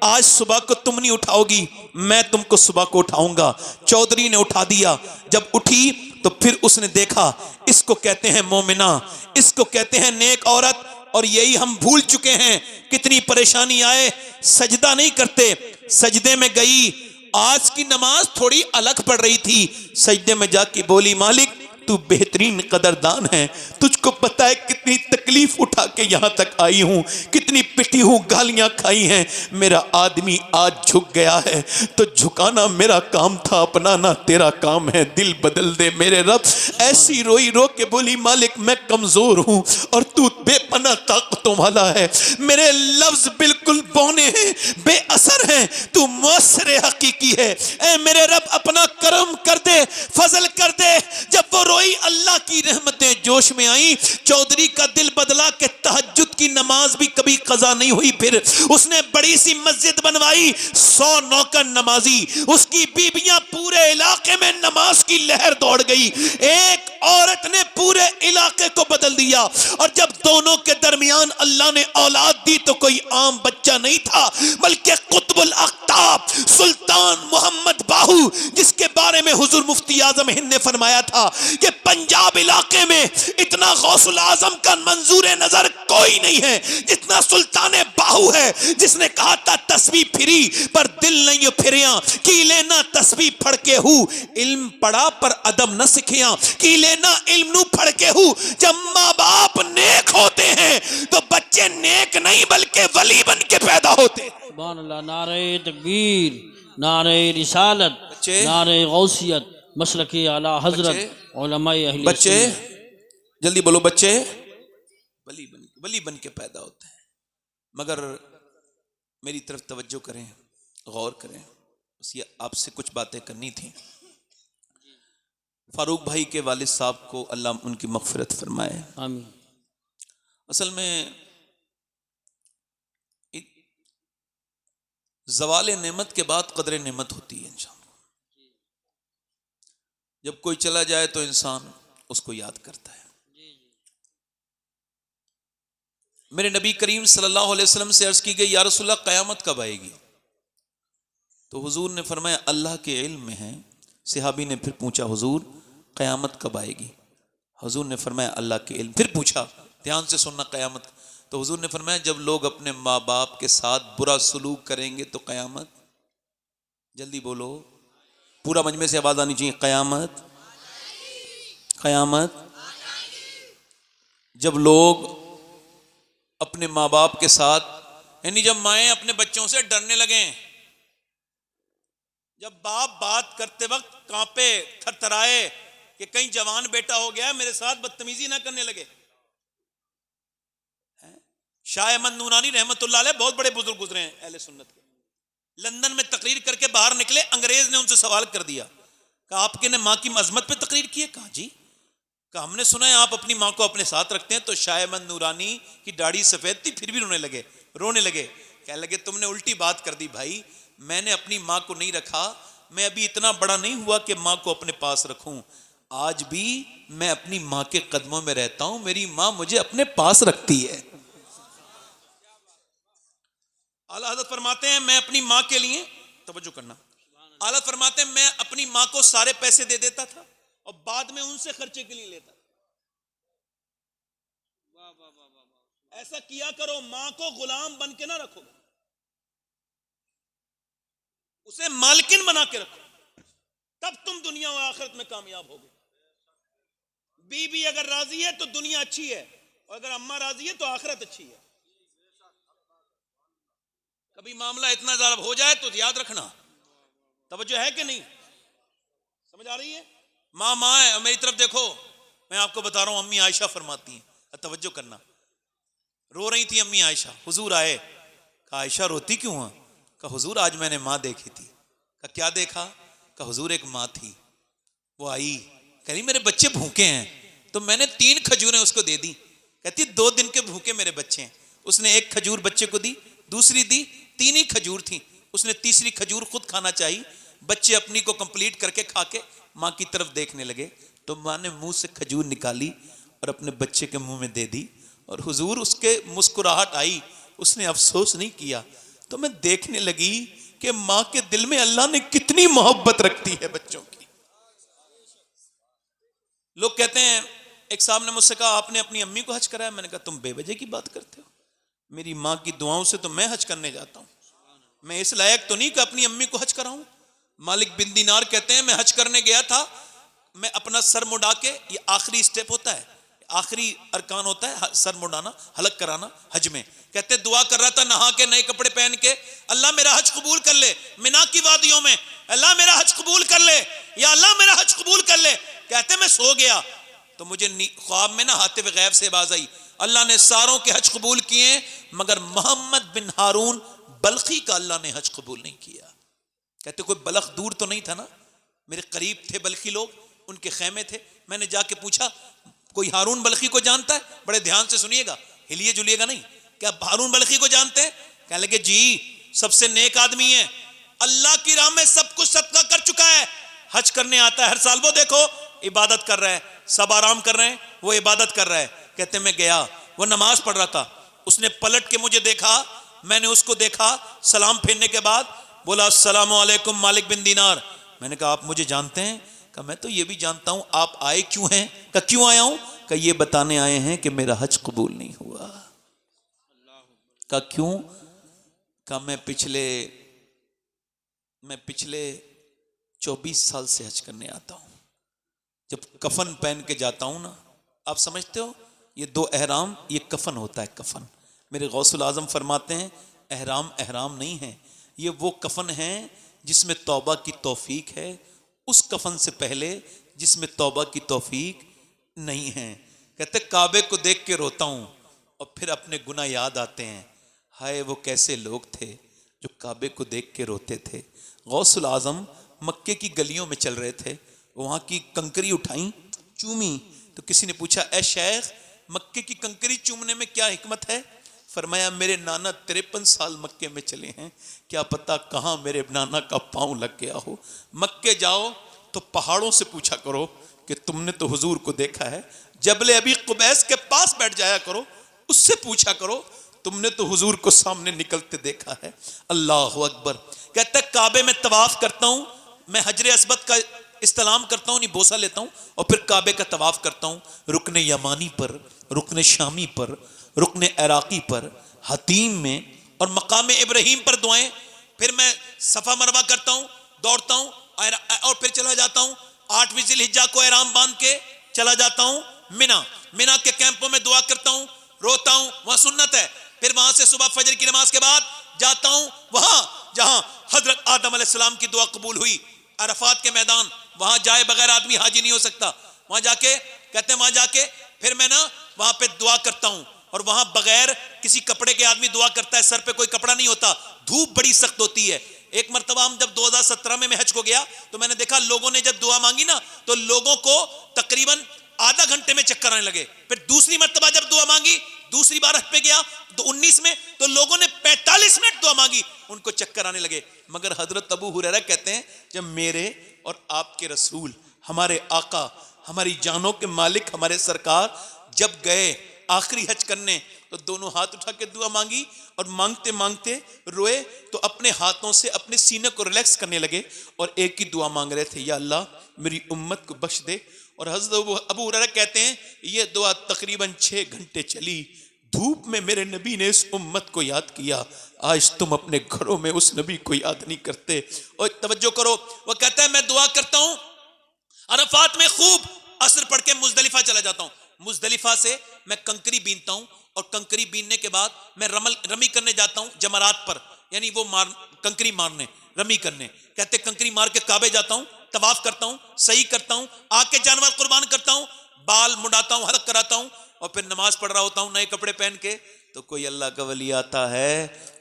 A: आज सुबह को तुम नहीं उठाओगी, मैं तुमको सुबह को उठाऊंगा। चौधरी ने उठा दिया। जब उठी तो फिर उसने देखा, इसको कहते हैं मोमिना, इसको कहते हैं नेक औरत, और यही हम भूल चुके हैं। कितनी परेशानी आए, सजदा नहीं करते, सजदे में गई, आज की नमाज थोड़ी अलग पड़ रही थी, सजदे में जाके बोली, मालिक तू बेहतरीन कदरदान है, तुझको पता है कितनी तकलीफ उठा के यहां तक आई हूं, कितनी पिटी हूं, गालियां खाई हैं, मेरा आदमी आज झुक गया है, तो झुकाना मेरा काम था, अपनाना तेरा काम है, दिल बदल दे मेरे रब। ऐसी रोई रो के बोली, मालिक मैं कमजोर हूं और तू बेपना ताकतों वाला है, मेरे लफ्ज बिल्कुल बौने हैं, बेअसर हैं, तू मुअस्सिर हकीकी है। ऐ मेरे रब अपना करम कर दे, फजल कर दे। जब वो रोई, अल्लाह की रहमतें जोश में आई, चौधरी का दिल बदला कि तहज्जुद की नमाज भी कभी कज़ा नहीं हुई। फिर उसने बड़ी सी मस्जिद बनवाई, 100 नौकर नमाजी, उसकी बीबियां, पूरे इलाके में नमाज की लहर दौड़ गई। एक औरत ने पूरे इलाके को बदल दिया। और जब दोनों के दरमियान अल्लाह ने औलाद दी तो कोई आम बच्चा नहीं था, बल्कि कुतुबुल अख्ताब सुल्तान मोहम्मद बाहू, जिसके बारे में हुजूर मुफ्ती आजम हिंद ने फरमाया था कि पंजाब इलाके में इतना गौसुल आजम का मंजूर नजर कोई नहीं है जितना सुल्तान बाहू है, जिसने कहा था तस्बीह फिरी पर दिल नहीं फिरिया, की लेना तस्बीह फड़ के हूँ, इल्म पढ़ा पर अदब न सीखिया, की लेना इल्म नू फड़ के हूँ। जब माँ बाप नेक होते हैं तो बच्चे नेक नहीं बल्कि वली बन के पैदा होते हैं।
B: सुभान अल्लाह। नारे तकबीर, नारे रिसालत, नारे गौसियत, मसलके आला हजरत, उलमाए अहले
A: बच्चे
B: सुन्नत।
A: जल्दी बोलो, बच्चे वली बन के पैदा होते हैं। मगर मेरी तरफ तवज्जो करें, गौर करें, बस ये आपसे कुछ बातें करनी थी। फारूक भाई के वालिद साहब को अल्लाह उनकी मग़फ़िरत फरमाए,
B: आमीन।
A: असल में ज़वाल नेमत के बाद क़द्र नेमत होती है इंसान। जब कोई चला जाए तो इंसान उसको याद करता है। मेरे नबी करीम सल्लल्लाहु अलैहि वसल्लम से अर्ज की गई, या रसूलल्लाह क़यामत कब आएगी? तो हुजूर ने फरमाया अल्लाह के इल्म में है। सहाबी ने फिर पूछा हुजूर क़यामत कब आएगी? हुजूर ने फरमाया अल्लाह के इल्म। फिर पूछा, ध्यान से सुनना क़यामत। तो हुजूर ने फरमाया जब लोग अपने माँ बाप के साथ बुरा सलूक करेंगे तो क़यामत। जल्दी बोलो, पूरा मजमे से आवाज आनी चाहिए, क़यामत, क़यामत। जब लोग अपने माँ बाप के साथ, यानी जब माएँ अपने बच्चों से डरने लगें, जब बाप बात करते वक्त कांपे, थरथराए कि कहीं जवान बेटा हो गया मेरे साथ बदतमीजी ना करने लगे। शाह अहमद नूरानी रहमतुल्लाह अलैह बहुत बड़े बुजुर्ग गुजरे हैं अहले सुन्नत के। लंदन में तकरीर करके बाहर निकले, अंग्रेज ने उनसे सवाल कर दिया, कहा आपके ने माँ की अजमत पे तकरीर की है? कहा जी। कहा हमने सुना है आप अपनी माँ को अपने साथ रखते हैं। तो शाह अहमद नूरानी की दाढ़ी सफेद थी, फिर भी रोने लगे। कहने लगे तुमने उल्टी बात कर दी भाई, मैंने अपनी माँ को नहीं रखा, मैं अभी इतना बड़ा नहीं हुआ कि माँ को अपने पास रखूं। आज भी मैं अपनी माँ के कदमों में रहता हूं, मेरी माँ मुझे अपने पास रखती है। आला हज़रत फरमाते हैं मैं अपनी माँ के लिए, तवज्जो करना, आला फरमाते हैं मैं अपनी माँ को सारे पैसे दे देता था और बाद में उनसे खर्चे के लिए लेता। ऐसा किया करो, माँ को गुलाम बन के ना रखो, उसे मालकिन बना के रखो, तब तुम दुनिया और आखिरत में कामयाब होगे। बीबी अगर राजी है तो दुनिया अच्छी है, और अगर अम्मा राजी है तो आखिरत अच्छी है। कभी मामला इतना ज्यादा हो जाए तो याद रखना, तवज्जो है कि नहीं, समझ आ रही है? माँ है, मेरी तरफ देखो, मैं आपको बता रहा हूं, अम्मी आयशा फरमाती हैं, तवज्जो करना, रो रही थी अम्मी आयशा, हुजूर आए, कहा आयशा रोती क्यों है? कहा हुजूर आज मैंने माँ देखी थी। कहा क्या देखा? कहा हुजूर एक माँ थी, वो आई, कह रही मेरे बच्चे भूखे हैं, तो मैंने 3 खजूरें उसको दे दी। कहती 2 दिन के भूखे मेरे बच्चे हैं। उसने 1 खजूर बच्चे को दी, दूसरी दी, 3 ही खजूर थी, उसने तीसरी खजूर खुद खाना चाहिए। बच्चे अपनी को कंप्लीट करके खा के माँ की तरफ देखने लगे, तो माँ ने मुंह से खजूर निकाली और अपने बच्चे के मुंह में दे दी, और हुजूर उसके मुस्कुराहट आई, उसने अफसोस नहीं किया। तो मैं देखने लगी कि माँ के दिल में अल्लाह ने कितनी मोहब्बत रखती है बच्चों की। लोग कहते हैं, एक साहब ने मुझसे कहा आपने अपनी अम्मी को हज कराया? मैंने कहा तुम बेवजह की बात करते हो, मेरी माँ की दुआओं से तो मैं हज करने जाता हूं, मैं इस लायक तो नहीं कि अपनी अम्मी को हज कराऊं। मालिक बिन दीनार कहते हैं मैं हज करने गया था, मैं अपना सर मुड़ा के, ये आखिरी स्टेप होता है, आखिरी अरकान होता है सर मुड़ाना, हलक कराना हज में, कहते दुआ कर रहा था नहा के, नए कपड़े पहन के, अल्लाह मेरा हज कबूल कर ले, मिना की वादियों में, अल्लाह मेरा हज कबूल कर ले, या अल्लाह मेरा हज कबूल कर ले। कहते मैं सो गया तो मुझे ख्वाब में ना हातिफ गैब से आवाज आई, अल्लाह ने सारों के हज कबूल किए मगर मोहम्मद बिन हारून बल्खी का अल्लाह ने हज कबूल नहीं किया। कहते कोई बल्ख दूर तो नहीं था ना, मेरे करीब थे बल्खी लोग, उनके खेमे थे। मैंने जाके पूछा कोई हारून बल्खी को जानता है? बड़े ध्यान से सुनिएगा, हिलिए जुलिएगा नहीं, क्या हारून बल्खी को जानते हैं? कहने लगे जी सबसे नेक आदमी है, अल्लाह की राह में सब कुछ सदका कर चुका है, हज करने आता है हर साल, वो देखो इबादत कर रहा है, सब आराम कर रहे हैं, वो इबादत कर रहा है। कहते मैं गया, वो नमाज पढ़ रहा था, उसने पलट के मुझे देखा, मैंने उसको देखा, सलाम फेरने के बाद बोला अस्सलामु अलैकुम मालिक बिन दीनार। मैंने कहा आप मुझे जानते हैं? कहा मैं तो ये भी जानता हूं, आप आए क्यों हैं? कहा क्यों आया हूं? कहा ये बताने आए हैं कि मेरा हज कबूल नहीं हुआ। कहा क्यों? कहा मैं पिछले 24 साल से हज करने आता हूं, जब कफन पहन के जाता हूं ना, आप समझते हो ये 2 एहराम, ये कफन होता है, कफन। मेरे गौसुल आजम फरमाते हैं एहराम एहराम नहीं है, ये वो कफन है जिसमें तौबा की तौफीक है, उस कफन से पहले जिसमें तौबा की तौफीक नहीं है। कहते काबे को देख के रोता हूं और फिर अपने गुनाह याद आते हैं, हाय वो कैसे लोग थे जो काबे को देख के रोते थे। गौसुल आजम मक्के की गलियों में चल रहे थे, वहां की कंकरी उठाई, चूमी, तो किसी ने पूछा ए शेख मक्के की कंकरी चूमने में क्या हिकमत है? फरमाया मेरे नाना 53 साल मक्के में चले हैं, क्या पता कहां मेरे नाना का पांव लग गया हो। मक्के जाओ तो पहाड़ों से पूछा करो कि तुमने तो हुजूर को देखा है। जबले अभी कुबैस के पास बैठ जाया करो, उससे पूछा करो तुमने तो हुजूर को सामने निकलते देखा है। अल्लाह अकबर। कहता है काबे में तवाफ करता हूं, मैं हजरे अस्वद का इस्तेलाम करता हूं, नहीं बोसा लेता हूं, और फिर काबे का तवाफ करता हूं, रुकने यमानी पर, रुकने शामी पर, रुकने इराकी पर, हतीम में और मकाम इब्राहिम पर दुआएं। फिर मैं सफा मरवा करता हूं, दौड़ता हूं और फिर चला जाता हूं 8वीं जिलहिज्जा को एहराम बांध के चला जाता हूं मिना के कैंपों में दुआ करता हूं, रोता हूं, वहां सुन्नत है। फिर वहां से सुबह फजर की नमाज के बाद जाता हूं वहां जहां हजरत आदम अलैहिस्सलाम की दुआ कबूल हुई, अरफात के मैदान। वहां जाए बगैर आदमी हाजी नहीं हो सकता। वहां जाके कहते हैं, वहां जाके फिर मैं ना वहां पे दुआ करता हूं, और वहां बगैर किसी कपड़े के आदमी दुआ करता है, सर पे कोई कपड़ा नहीं होता, धूप बड़ी सख्त होती है। एक मरतबा हम जब 2017 में मैं हज को गया तो मैंने देखा लोगों ने जब दुआ मांगी ना तो लोगों को तकरीबन आधा घंटे में चक्कर आने लगे। फिर दूसरी मरतबा जब दुआ मांगी, दूसरी बार हज पे गया तो 19 में तो लोगों ने 45 मिनट दुआ मांगी, उनको चक्कर आने लगे। मगर हजरत अबू हुरैरा कहते हैं जब मेरे और आपके रसूल, हमारे आका, हमारी जानों के मालिक, हमारे सरकार जब गए आखिरी हज करने तो दोनों हाथ उठा के दुआ मांगी और मांगते मांगते रोए, तो अपने हाथों से अपने सीने को रिलैक्स करने लगे और एक ही दुआ मांग रहे थे, या अल्लाह मेरी उम्मत को बख्श दे। और हज़रत अबू हुरैरा कहते हैं ये दुआ तकरीबन 6 घंटे चली। धूप में मेरे नबी ने इस उम्मत को याद किया। आज तुम अपने घरों में उस नबी को याद नहीं करते। और तवज्जो करो, वो कहता है मैं दुआ करता हूं अरफात में, खूब असर पढ़ के मुजदलिफा चला जाता हूं। मुजदलिफा से मैं कंकरी बीनता हूं और कंकरी बीनने के बाद मैं रमी करने जाता हूं जमरात पर, यानी वो कंकरी मारने, रमी करने। कहते कंकरी मार के काबे जाता हूं, तवाफ करता हूं, सही करता हूं, आके जानवर कुर्बान करता हूं, बाल मुड़ाता हूं, हलक कराता हूं, और फिर नमाज पढ़ रहा होता हूं नए कपड़े पहन के। तो कोई अल्लाह का वली आता है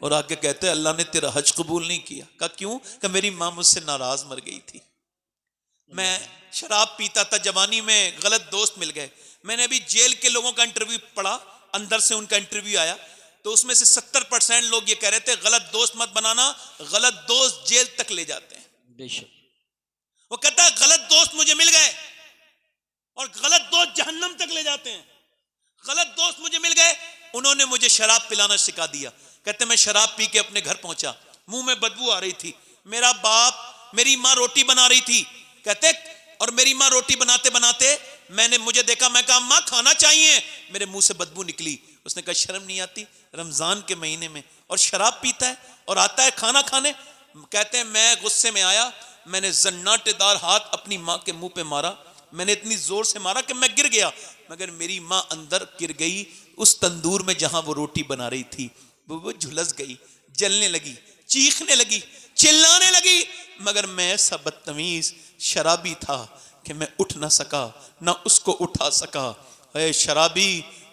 A: और आके कहते हैं अल्लाह ने तेरा हज कबूल नहीं किया। कहा क्यों? कि मेरी माँ मुझसे नाराज मर गई थी, मैं शराब पीता था, जवानी में गलत दोस्त मिल गए। मैंने अभी जेल के लोगों का इंटरव्यू पढ़ा, अंदर से उनका इंटरव्यू आया, तो उसमें से 70% लोग ये कह रहे थे गलत दोस्त मत बनाना, गलत दोस्त जेल तक ले जाते हैं।
B: बेशक।
A: वो कहता है गलत दोस्त मुझे मिल गए और गलत दोस्त जहन्नम तक ले जाते हैं। गलत दोस्त मुझे मिल गए, उन्होंने मुझे शराब पिलाना सिखा दिया। कहते मैं शराब पी के अपने घर पहुंचा, मुंह में बदबू आ रही थी, मेरा बाप, मेरी माँ रोटी बना रही थी। कहते और मेरी माँ रोटी बनाते बनाते मुझे देखा, मैं कहा माँ खाना चाहिए, मेरे मुंह से बदबू निकली। उसने कहा शर्म नहीं आती, रमजान के महीने में और शराब पीता है और आता है खाना खाने। कहते हैं मैं गुस्से में आया, मैंने जन्नाटेदार हाथ अपनी माँ के मुंह पे मारा, मैंने इतनी जोर से मारा कि मैं गिर गया, मगर मेरी माँ अंदर गिर गई उस तंदूर में जहां वो रोटी बना रही थी। वो झुलस गई, जलने लगी, चीखने लगी, चिल्लाने लगी, मगर मैं ऐसा बदतमीज शराबी था कि मैं उठ ना सका, ना उसको उठा सका। अरे शराबी,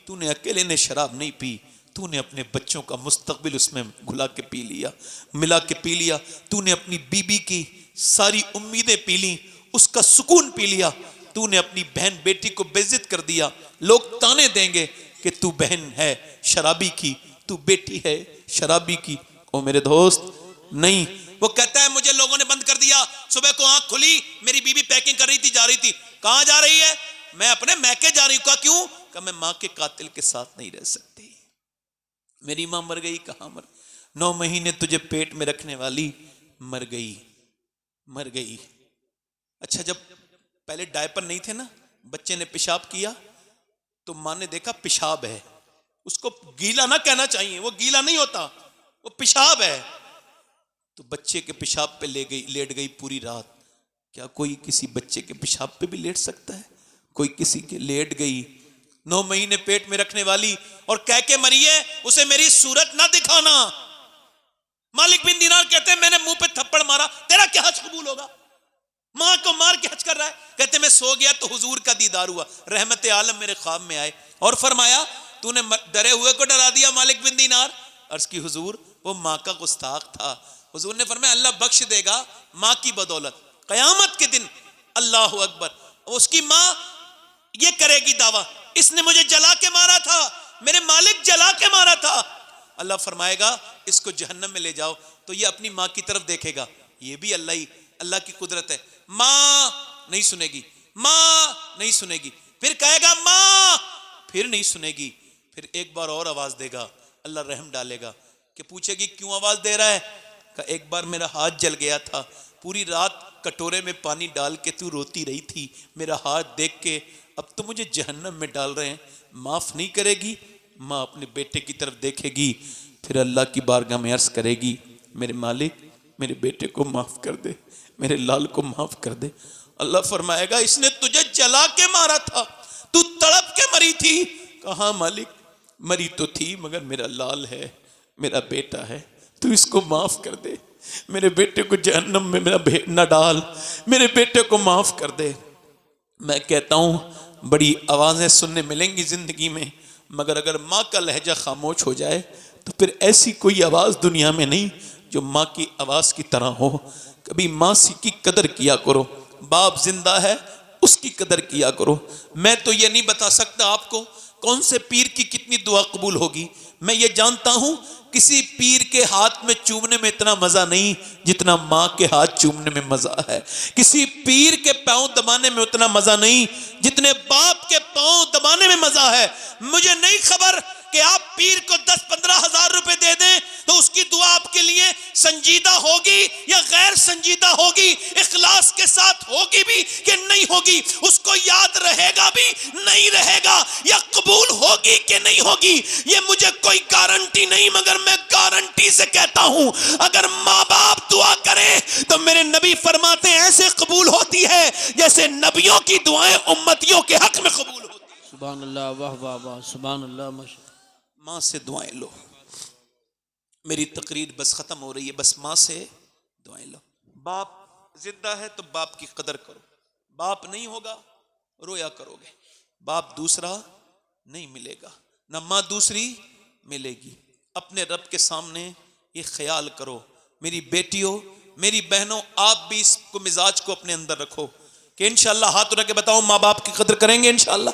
A: तूने अकेले ने शराब नहीं पी, तूने अपने बच्चों का मुस्तकबिल उसमें घुला के पी लिया, मिला के पी लिया। तूने अपनी बीबी की सारी उम्मीदें पी ली, उसका सुकून पी लिया। तूने अपनी बहन बेटी को बेइज्जत कर दिया। लोग ताने देंगे कि तू बहन है शराबी की, तू बेटी है शराबी की। ओ मेरे दोस्त, नहीं। वो कहता है मुझे लोगों ने बंद कर दिया। सुबह को आंख खुली, मेरी बीबी पैकिंग कर रही थी, जा रही थी। कहां जा रही है? मैं अपने मैके जा रही हूं। कहा क्यों? कहा मैं मां के कातिल के साथ नहीं रह सकती। मेरी मां मर गई। कहां मर? 9 महीने तुझे पेट में रखने वाली मर गई, मर गई। अच्छा, जब पहले डायपर नहीं थे ना, बच्चे ने पेशाब किया तो मां ने देखा पेशाब है, उसको गीला ना कहना चाहिए, वो गीला नहीं होता, वो पेशाब है। तो बच्चे के पेशाब पे लेट गई पूरी रात। क्या कोई किसी बच्चे के पेशाब पे भी लेट सकता है? कोई किसी के लेट गई। 9 महीने पेट में रखने वाली और कह के मरी है उसे मेरी सूरत ना दिखाना। मालिक बिन दीनार कहते हैं मैंने मुंह पे थप्पड़ मारा, तेरा क्या हज कबूल होगा? मां को मार के हज कर रहा है। कहते मैं सो गया तो हुजूर का दीदार हुआ, रहमत आलम मेरे ख्वाब में आए और फरमाया तूने डरे हुए को डरा दिया मालिक बिन दीनार। अर्ज की हुजूर वो मां का गुस्ताख था। हुजूर ने फरमाया अल्लाह बख्श देगा मां की बदौलत, कयामत के दिन। अल्लाह अकबर। उसकी मां ये करेगी दावा, इसने मुझे जला के मारा था, मेरे मालिक जला के मारा था। अल्लाह फरमाएगा इसको जहन्नम में ले जाओ, तो ये अपनी मां की तरफ देखेगा। ये भी अल्लाह की कुदरत है। मां नहीं सुनेगी, माँ नहीं सुनेगी, फिर कहेगा माँ, फिर नहीं सुनेगी, फिर एक बार और आवाज देगा, अल्लाह रहम डालेगा कि पूछेगी क्यों आवाज दे रहा है? का एक बार मेरा हाथ जल गया था, पूरी रात कटोरे में पानी डाल के तू रोती रही थी, मेरा हाथ देख के अब तो मुझे जहन्नम में डाल रहे हैं, माफ नहीं करेगी? माँ अपने बेटे की तरफ देखेगी, फिर अल्लाह की बारगाह में अर्ज करेगी, मेरे मालिक मेरे बेटे को माफ कर दे, मेरे लाल को माफ कर दे। अल्लाह फरमाएगा इसने तुझे जला के मारा था, तू तड़प के मरी थी। कहा मालिक मरी तो थी मगर मेरा लाल है, मेरा बेटा है, तू इसको माफ कर दे, मेरे बेटे को जहन्नम में मेरा न डाल, मेरे बेटे को माफ कर दे। मैं कहता हूँ बड़ी आवाज़ें सुनने मिलेंगी ज़िंदगी में, मगर अगर माँ का लहजा खामोश हो जाए तो फिर ऐसी कोई आवाज़ दुनिया में नहीं जो माँ की आवाज़ की तरह हो। कभी माँ की कदर किया करो, बाप जिंदा है उसकी कदर किया करो। मैं तो ये नहीं बता सकता आपको कौन से पीर की कितनी दुआ कबूल होगी, मैं ये जानता हूँ किसी पीर के हाथ में चूमने में इतना मजा नहीं जितना माँ के हाथ चूमने में मजा है, किसी पीर के पांव दबाने में उतना मजा नहीं जितने बाप के पांव दबाने में मजा है। मुझे नहीं खबर कि आप पीर को 10-15 हजार रुपए दे दें तो उसकी दुआ आपके लिए संजीदा होगी या गैर संजीदा होगी, इखलास के साथ होगी भी कि नहीं होगी, उसको याद रहेगा भी नहीं रहेगा, या कबूल होगी कि नहीं होगी, ये मुझे कोई गारंटी नहीं, मगर मैं गारंटी से कहता हूं अगर माँ बाप दुआ करें तो मेरे नबी फरमाते हैं ऐसे कबूल होती है जैसे नबियों की दुआएं उम्मतियों के हक में कबूल होती।
B: सुभान अल्लाह, वाह वाह वाह, सुभान अल्लाह।
A: माँ से दुआएं लो। मेरी तकरीर बस खत्म हो रही है, बस माँ से दुआएं लो। बाप जिंदा है तो बाप की कदर करो, बाप नहीं होगा रोया करोगे, बाप दूसरा नहीं मिलेगा ना माँ दूसरी मिलेगी। अपने रब के सामने ये ख्याल करो, मेरी बेटियों मेरी बहनों आप भी इसको मिजाज को अपने अंदर रखो कि इंशाअल्लाह हाथ उठा के बताओ माँ बाप की कदर करेंगे इंशाअल्लाह।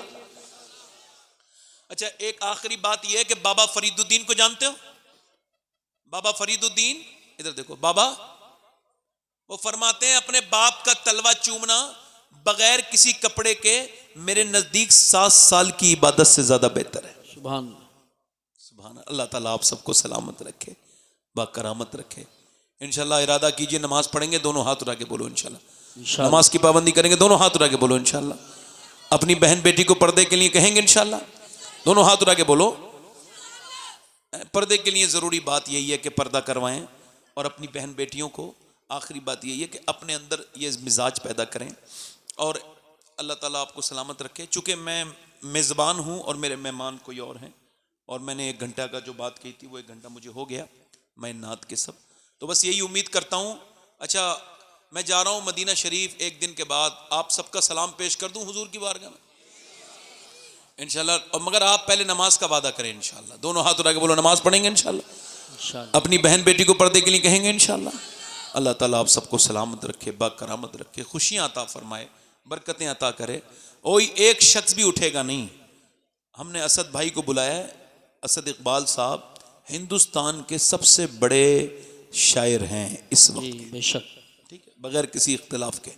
A: अच्छा एक आखिरी बात यह है कि बाबा फरीदुद्दीन को जानते हो? बाबा फरीदुद्दीन इधर देखो, बाबा वो फरमाते हैं अपने बाप का तलवा चूमना बगैर किसी कपड़े के मेरे नजदीक 7 साल की इबादत से ज्यादा बेहतर है।
B: सुभान
A: सुभान अल्लाह ताला आप सबको सलामत रखे, बाकरामत रखे। इंशाल्लाह इरादा कीजिए नमाज पढ़ेंगे, दोनों हाथ उठा के बोलो इंशाल्लाह। नमाज की पाबंदी करेंगे, दोनों हाथ उठा के बोलो इंशाल्लाह। अपनी बहन बेटी को पर्दे के लिए कहेंगे इंशाल्लाह, दोनों हाथ उठा के बोलो। पर्दे के लिए ज़रूरी बात यही है कि पर्दा करवाएं, और अपनी बहन बेटियों को आखिरी बात यही है कि अपने अंदर ये मिजाज पैदा करें, और अल्लाह ताला आपको सलामत रखे। चूँकि मैं मेज़बान हूँ और मेरे मेहमान कोई और हैं, और मैंने 1 घंटा का जो बात कही थी वो 1 घंटा मुझे हो गया, मैं नात के सब, तो बस यही उम्मीद करता हूँ। अच्छा मैं जा रहा हूँ मदीना शरीफ, 1 दिन के बाद आप सबका सलाम पेश कर दूँ हुजूर की बारगाह में इंशाल्लाह। और मगर आप पहले नमाज का वादा करें इंशाल्लाह, दोनों हाथ उठा के बोलो नमाज पढ़ेंगे इंशाल्लाह, अपनी बहन बेटी को पर्दे के लिए कहेंगे इंशाल्लाह। अल्लाह ताला आप सबको सलामत रखे, बाकरामत रखे, खुशियाँ अता फरमाए, बरकतें अता करे। कोई एक शख्स भी उठेगा नहीं। हमने असद भाई को बुलाया है, असद इकबाल साहब हिंदुस्तान के सबसे बड़े शायर हैं इस वक्त,
B: बेशक,
A: ठीक है, बगैर किसी इख्तिलाफ के।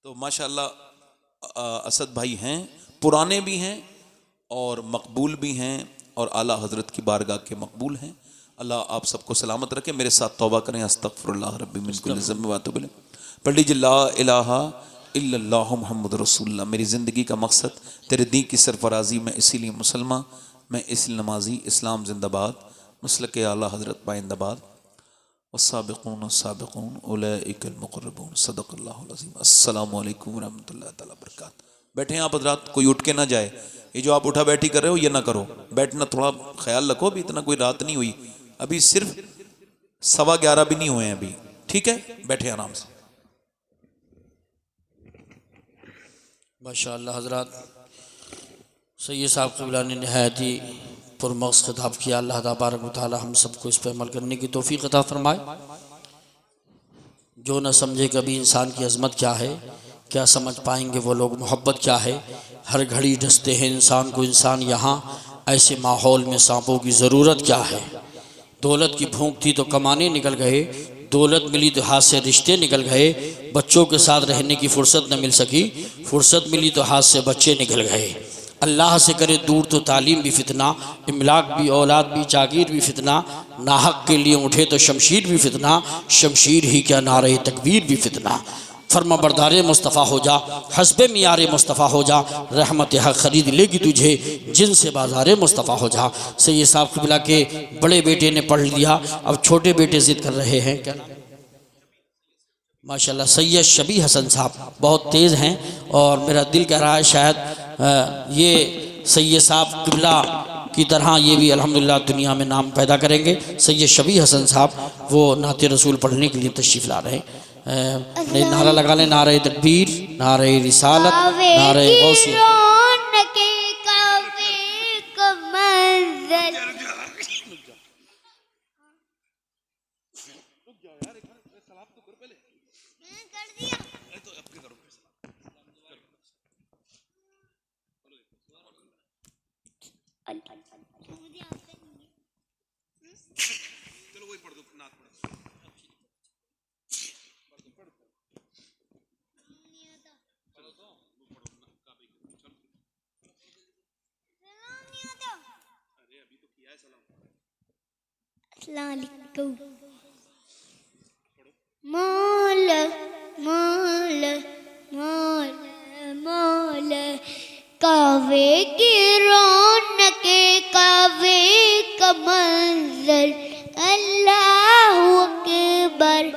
A: तो माशाअल्लाह असद भाई हैं, पुराने भी हैं और मकबूल भी हैं, और आला हजरत की बारगाह के मकबूल हैं। अल्लाह आप सबको सलामत रखे। मेरे साथ तौबा करें, अस्तगफिरुल्लाह रब्बी मिन कुल्ली ज़ंब व अतूबु इलैह। पढ़ लीजिए ला इलाहा इल्लल्लाहु मुहम्मद रसूलुल्लाह। मेरी ज़िंदगी का मकसद तेरे दीन की सरफराजी, मैं इसीलिए मुसलमान, मैं इसलिए नमाजी, इस्लाम जिंदाबाद, मसलक आला हजरत पाइंदाबाद, वस्साबिकून अस्साबिकून उलैइकल मुक़र्रबून, सदक़ल्लाहुल अज़ीम। अस्सलामु अलैकुम व रहमतुल्लाहि तआला व बरकातहू। बैठे हैं आप हज़रात, कोई उठ के ना जाए। ये जो आप उठा बैठी कर रहे हो ये ना करो, बैठना थोड़ा ख्याल रखो। अभी इतना कोई रात नहीं हुई, अभी सिर्फ 11:15 भी नहीं हुए हैं अभी, ठीक है, बैठे आराम से।
B: माशाअल्लाह हज़रात, सैयद साहब क़िबला ने नहायत ही पुरमग़ज़ खिताब किया। अल्लाह तबारक व तआला हम सबको इस पर अमल करने की तौफ़ीक़ अता फ़रमाए। जो न समझे कभी इंसान की अज़मत क्या है, क्या समझ पाएंगे वो लोग मोहब्बत क्या है। हर घड़ी डसते हैं इंसान को इंसान, यहाँ ऐसे माहौल में सांपों की ज़रूरत क्या है। दौलत की भूख थी तो कमाने निकल गए, दौलत मिली तो हाथ से रिश्ते निकल गए, बच्चों के साथ रहने की फुर्सत न मिल सकी, फुर्सत मिली तो हाथ से बच्चे निकल गए। अल्लाह से करे दूर तो तालीम भी फितना, इमलाक भी, औलाद भी, जागीर भी फितना, नाहक के लिए उठे तो शमशीर भी फितना, शमशीर ही क्या नारे तकबीर भी फितना। फरमा बरदार मुस्तफ़ा हो जा, हस्बे मियार मुस्तफ़ा हो जा, रहमत हक खरीद लेगी तुझे, जिनसे बाजार मुस्तफ़ा हो जा। सैयद साहब क़िबला के बड़े बेटे ने पढ़ लिया, अब छोटे बेटे ज़िद कर रहे हैं, क्या माशाल्लाह सैयद शबी हसन साहब बहुत तेज़ हैं, और मेरा दिल कह रहा है शायद ये सैयद साहब क़िबला की तरह ये भी अल्हम्दुलिल्लाह दुनिया में नाम पैदा करेंगे। सैयद शबी हसन साहब वो नाते रसूल पढ़ने के लिए तशरीफ़ ला रहे हैं। नारा लगा लें, नारे तकबीर, नारे रिसालत, नारे गौसियत।
C: मोल मोल मोल मोल कावे की रौनक कावे का मंजर, अल्लाह अकबर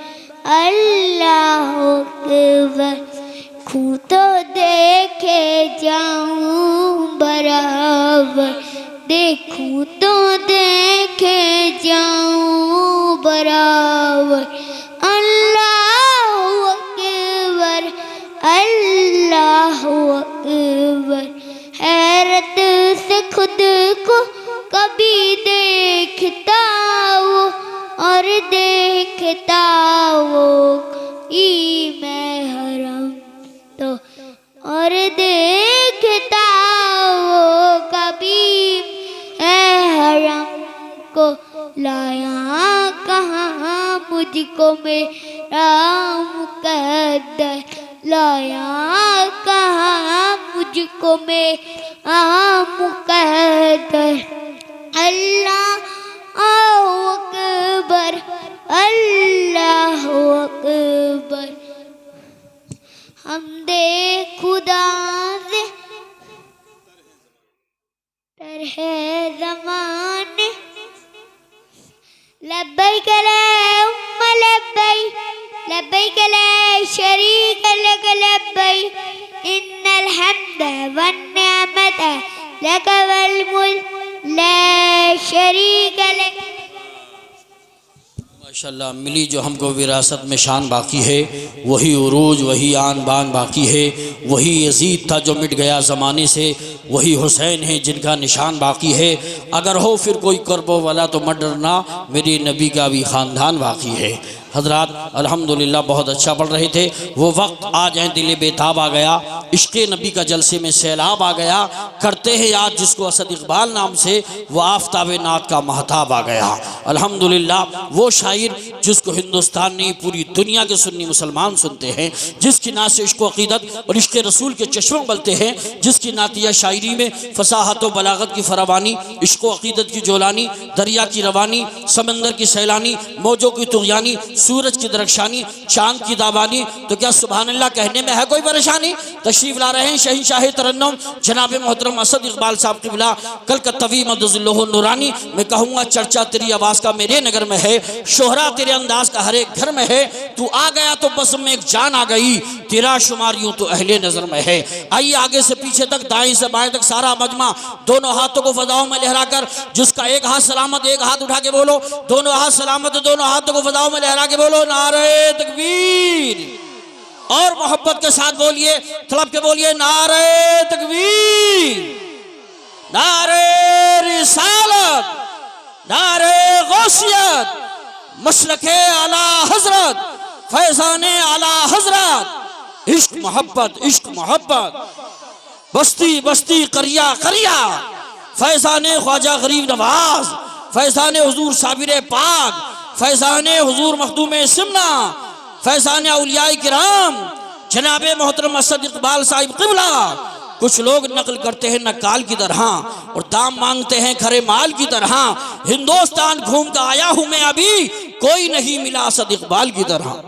C: अल्लाह अकबर। खू तो देखे जाऊं बराबर, देखूं तो देखे जाऊं बराबर। अल्लाह अकबर अल्लाह अकबर। हैरत से खुद को कभी देखता वो, और देखता वो ई मैं हरम तो, और देखता वो कभी हरम को। लाया कहाँ मुझको मेरा मुकद्दर, लाया कहाँ मुझको मेरा मुकद्दर। अल्लाह अकबर अल्लाह अकबर। हमदे खुदा से तरह ज़माने, लब्बैक ला उम्मा लब्बैक, लब्बैक ला शरीक लक लब्बैक, इन्नल हम्द वन निअमत लक वल मुल्क ला शरीक लक।
B: माशाल्लाह मिली जो हमको विरासत में शान बाकी है, वही उरूज वही आन बान बाकी है, वही यजीद था जो मिट गया ज़माने से, वही हुसैन है जिनका निशान बाकी है। अगर हो फिर कोई करबो वाला तो मत डरना, मेरे नबी का भी ख़ानदान बाकी है। हजरात अल्हम्दुलिल्लाह बहुत अच्छा पढ़ रहे थे। वो वक्त आ जाए दिल बेताब आ गया, इश्क़ नबी का जलसे में सैलाब आ गया। करते हैं याद जिसको असद इकबाल नाम से, वो आफ्ताब नात का महताब आ गया। अल्हम्दुलिल्लाह वो शायर जिसको हिंदुस्तान नहीं पूरी दुनिया के सुन्नी मुसलमान सुनते हैं, जिसकी नात से इश्क़ अक़ीदत और इश्क़ रसूल के चश्मे बलते हैं, जिसकी नातिया शायरी में फसाहत व बलागत की फरावानी, इश्क़ अक़ीदत की जोलानी, दरिया की रवानी, समंदर की सैलानी, मौजों की तुग़यानी, सूरज की दरख्शानी, चांद की दावानी। तो क्या सुभान अल्लाह कहने में है कोई परेशानी? तशरीफ ला रहे हैं शहंशाह तरन्नुम जनाब मोहतरम असद इकबाल साहब क़िबला कलकत्तवी मदजुल्लुहु नूरानी। मैं कहूँगा चर्चा तेरी आवाज़ का मेरे नगर में है, शोहरा तेरे अंदाज का हर एक घर में है। तू आ गया तो बस में एक जान आ गई, तेरा शुमार यूँ तो अहले नज़र में है। आइए आगे से पीछे तक, दाएं से बाएं तक सारा मजमा दोनों हाथों को फजाओं में लहरा कर, जिसका एक हाथ सलामत एक हाथ उठा के बोलो, दोनों हाथ सलामत दोनों हाथों को फजाओं में लहरा के बोलो नारे तकबीर। और मोहब्बत के साथ बोलिए, तड़प के बोलिए नारे तकबीर, नारे रिसालत, नारे गौसियत, मसलके आला हजरत, फैजाने आला हजरत। इश्क मोहब्बत, इश्क मोहब्बत, बस्ती बस्ती करिया करिया, फैजाने ख्वाजा गरीब नवाज, फैजाने हुजूर साबिर पाक, फैज़ान हुजूर मखदूम सिमना, फैज़ान औलियाए किराम जनाब मोहतरम असद इकबाल साहिब क़िबला। कुछ लोग नकल करते हैं नकाल की तरह और दाम मांगते हैं खरे माल की तरह। हिंदुस्तान घूम कर आया हूं मैं, अभी कोई नहीं मिला असद इकबाल की तरह।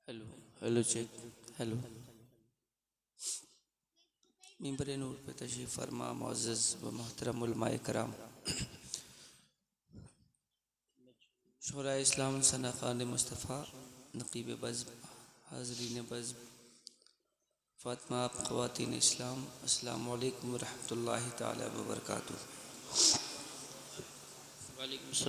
D: Hello hello check hello. मिंबर नूर पे तशरीफ़ फरमा मुअज़्ज़ज़ व मोहतरम उलमाए कराम, शोरा इस्लाम सना खान मुस्तफ़ा, नक़ीब बज़्म, हाज़रीन बज़्म, फ़ातिमा आप ख़वातीन इस्लाम, अस्सलामु अलैकुम व रहमतुल्लाहि ताला व बरकातुहू।
B: वालेकुम सलाम।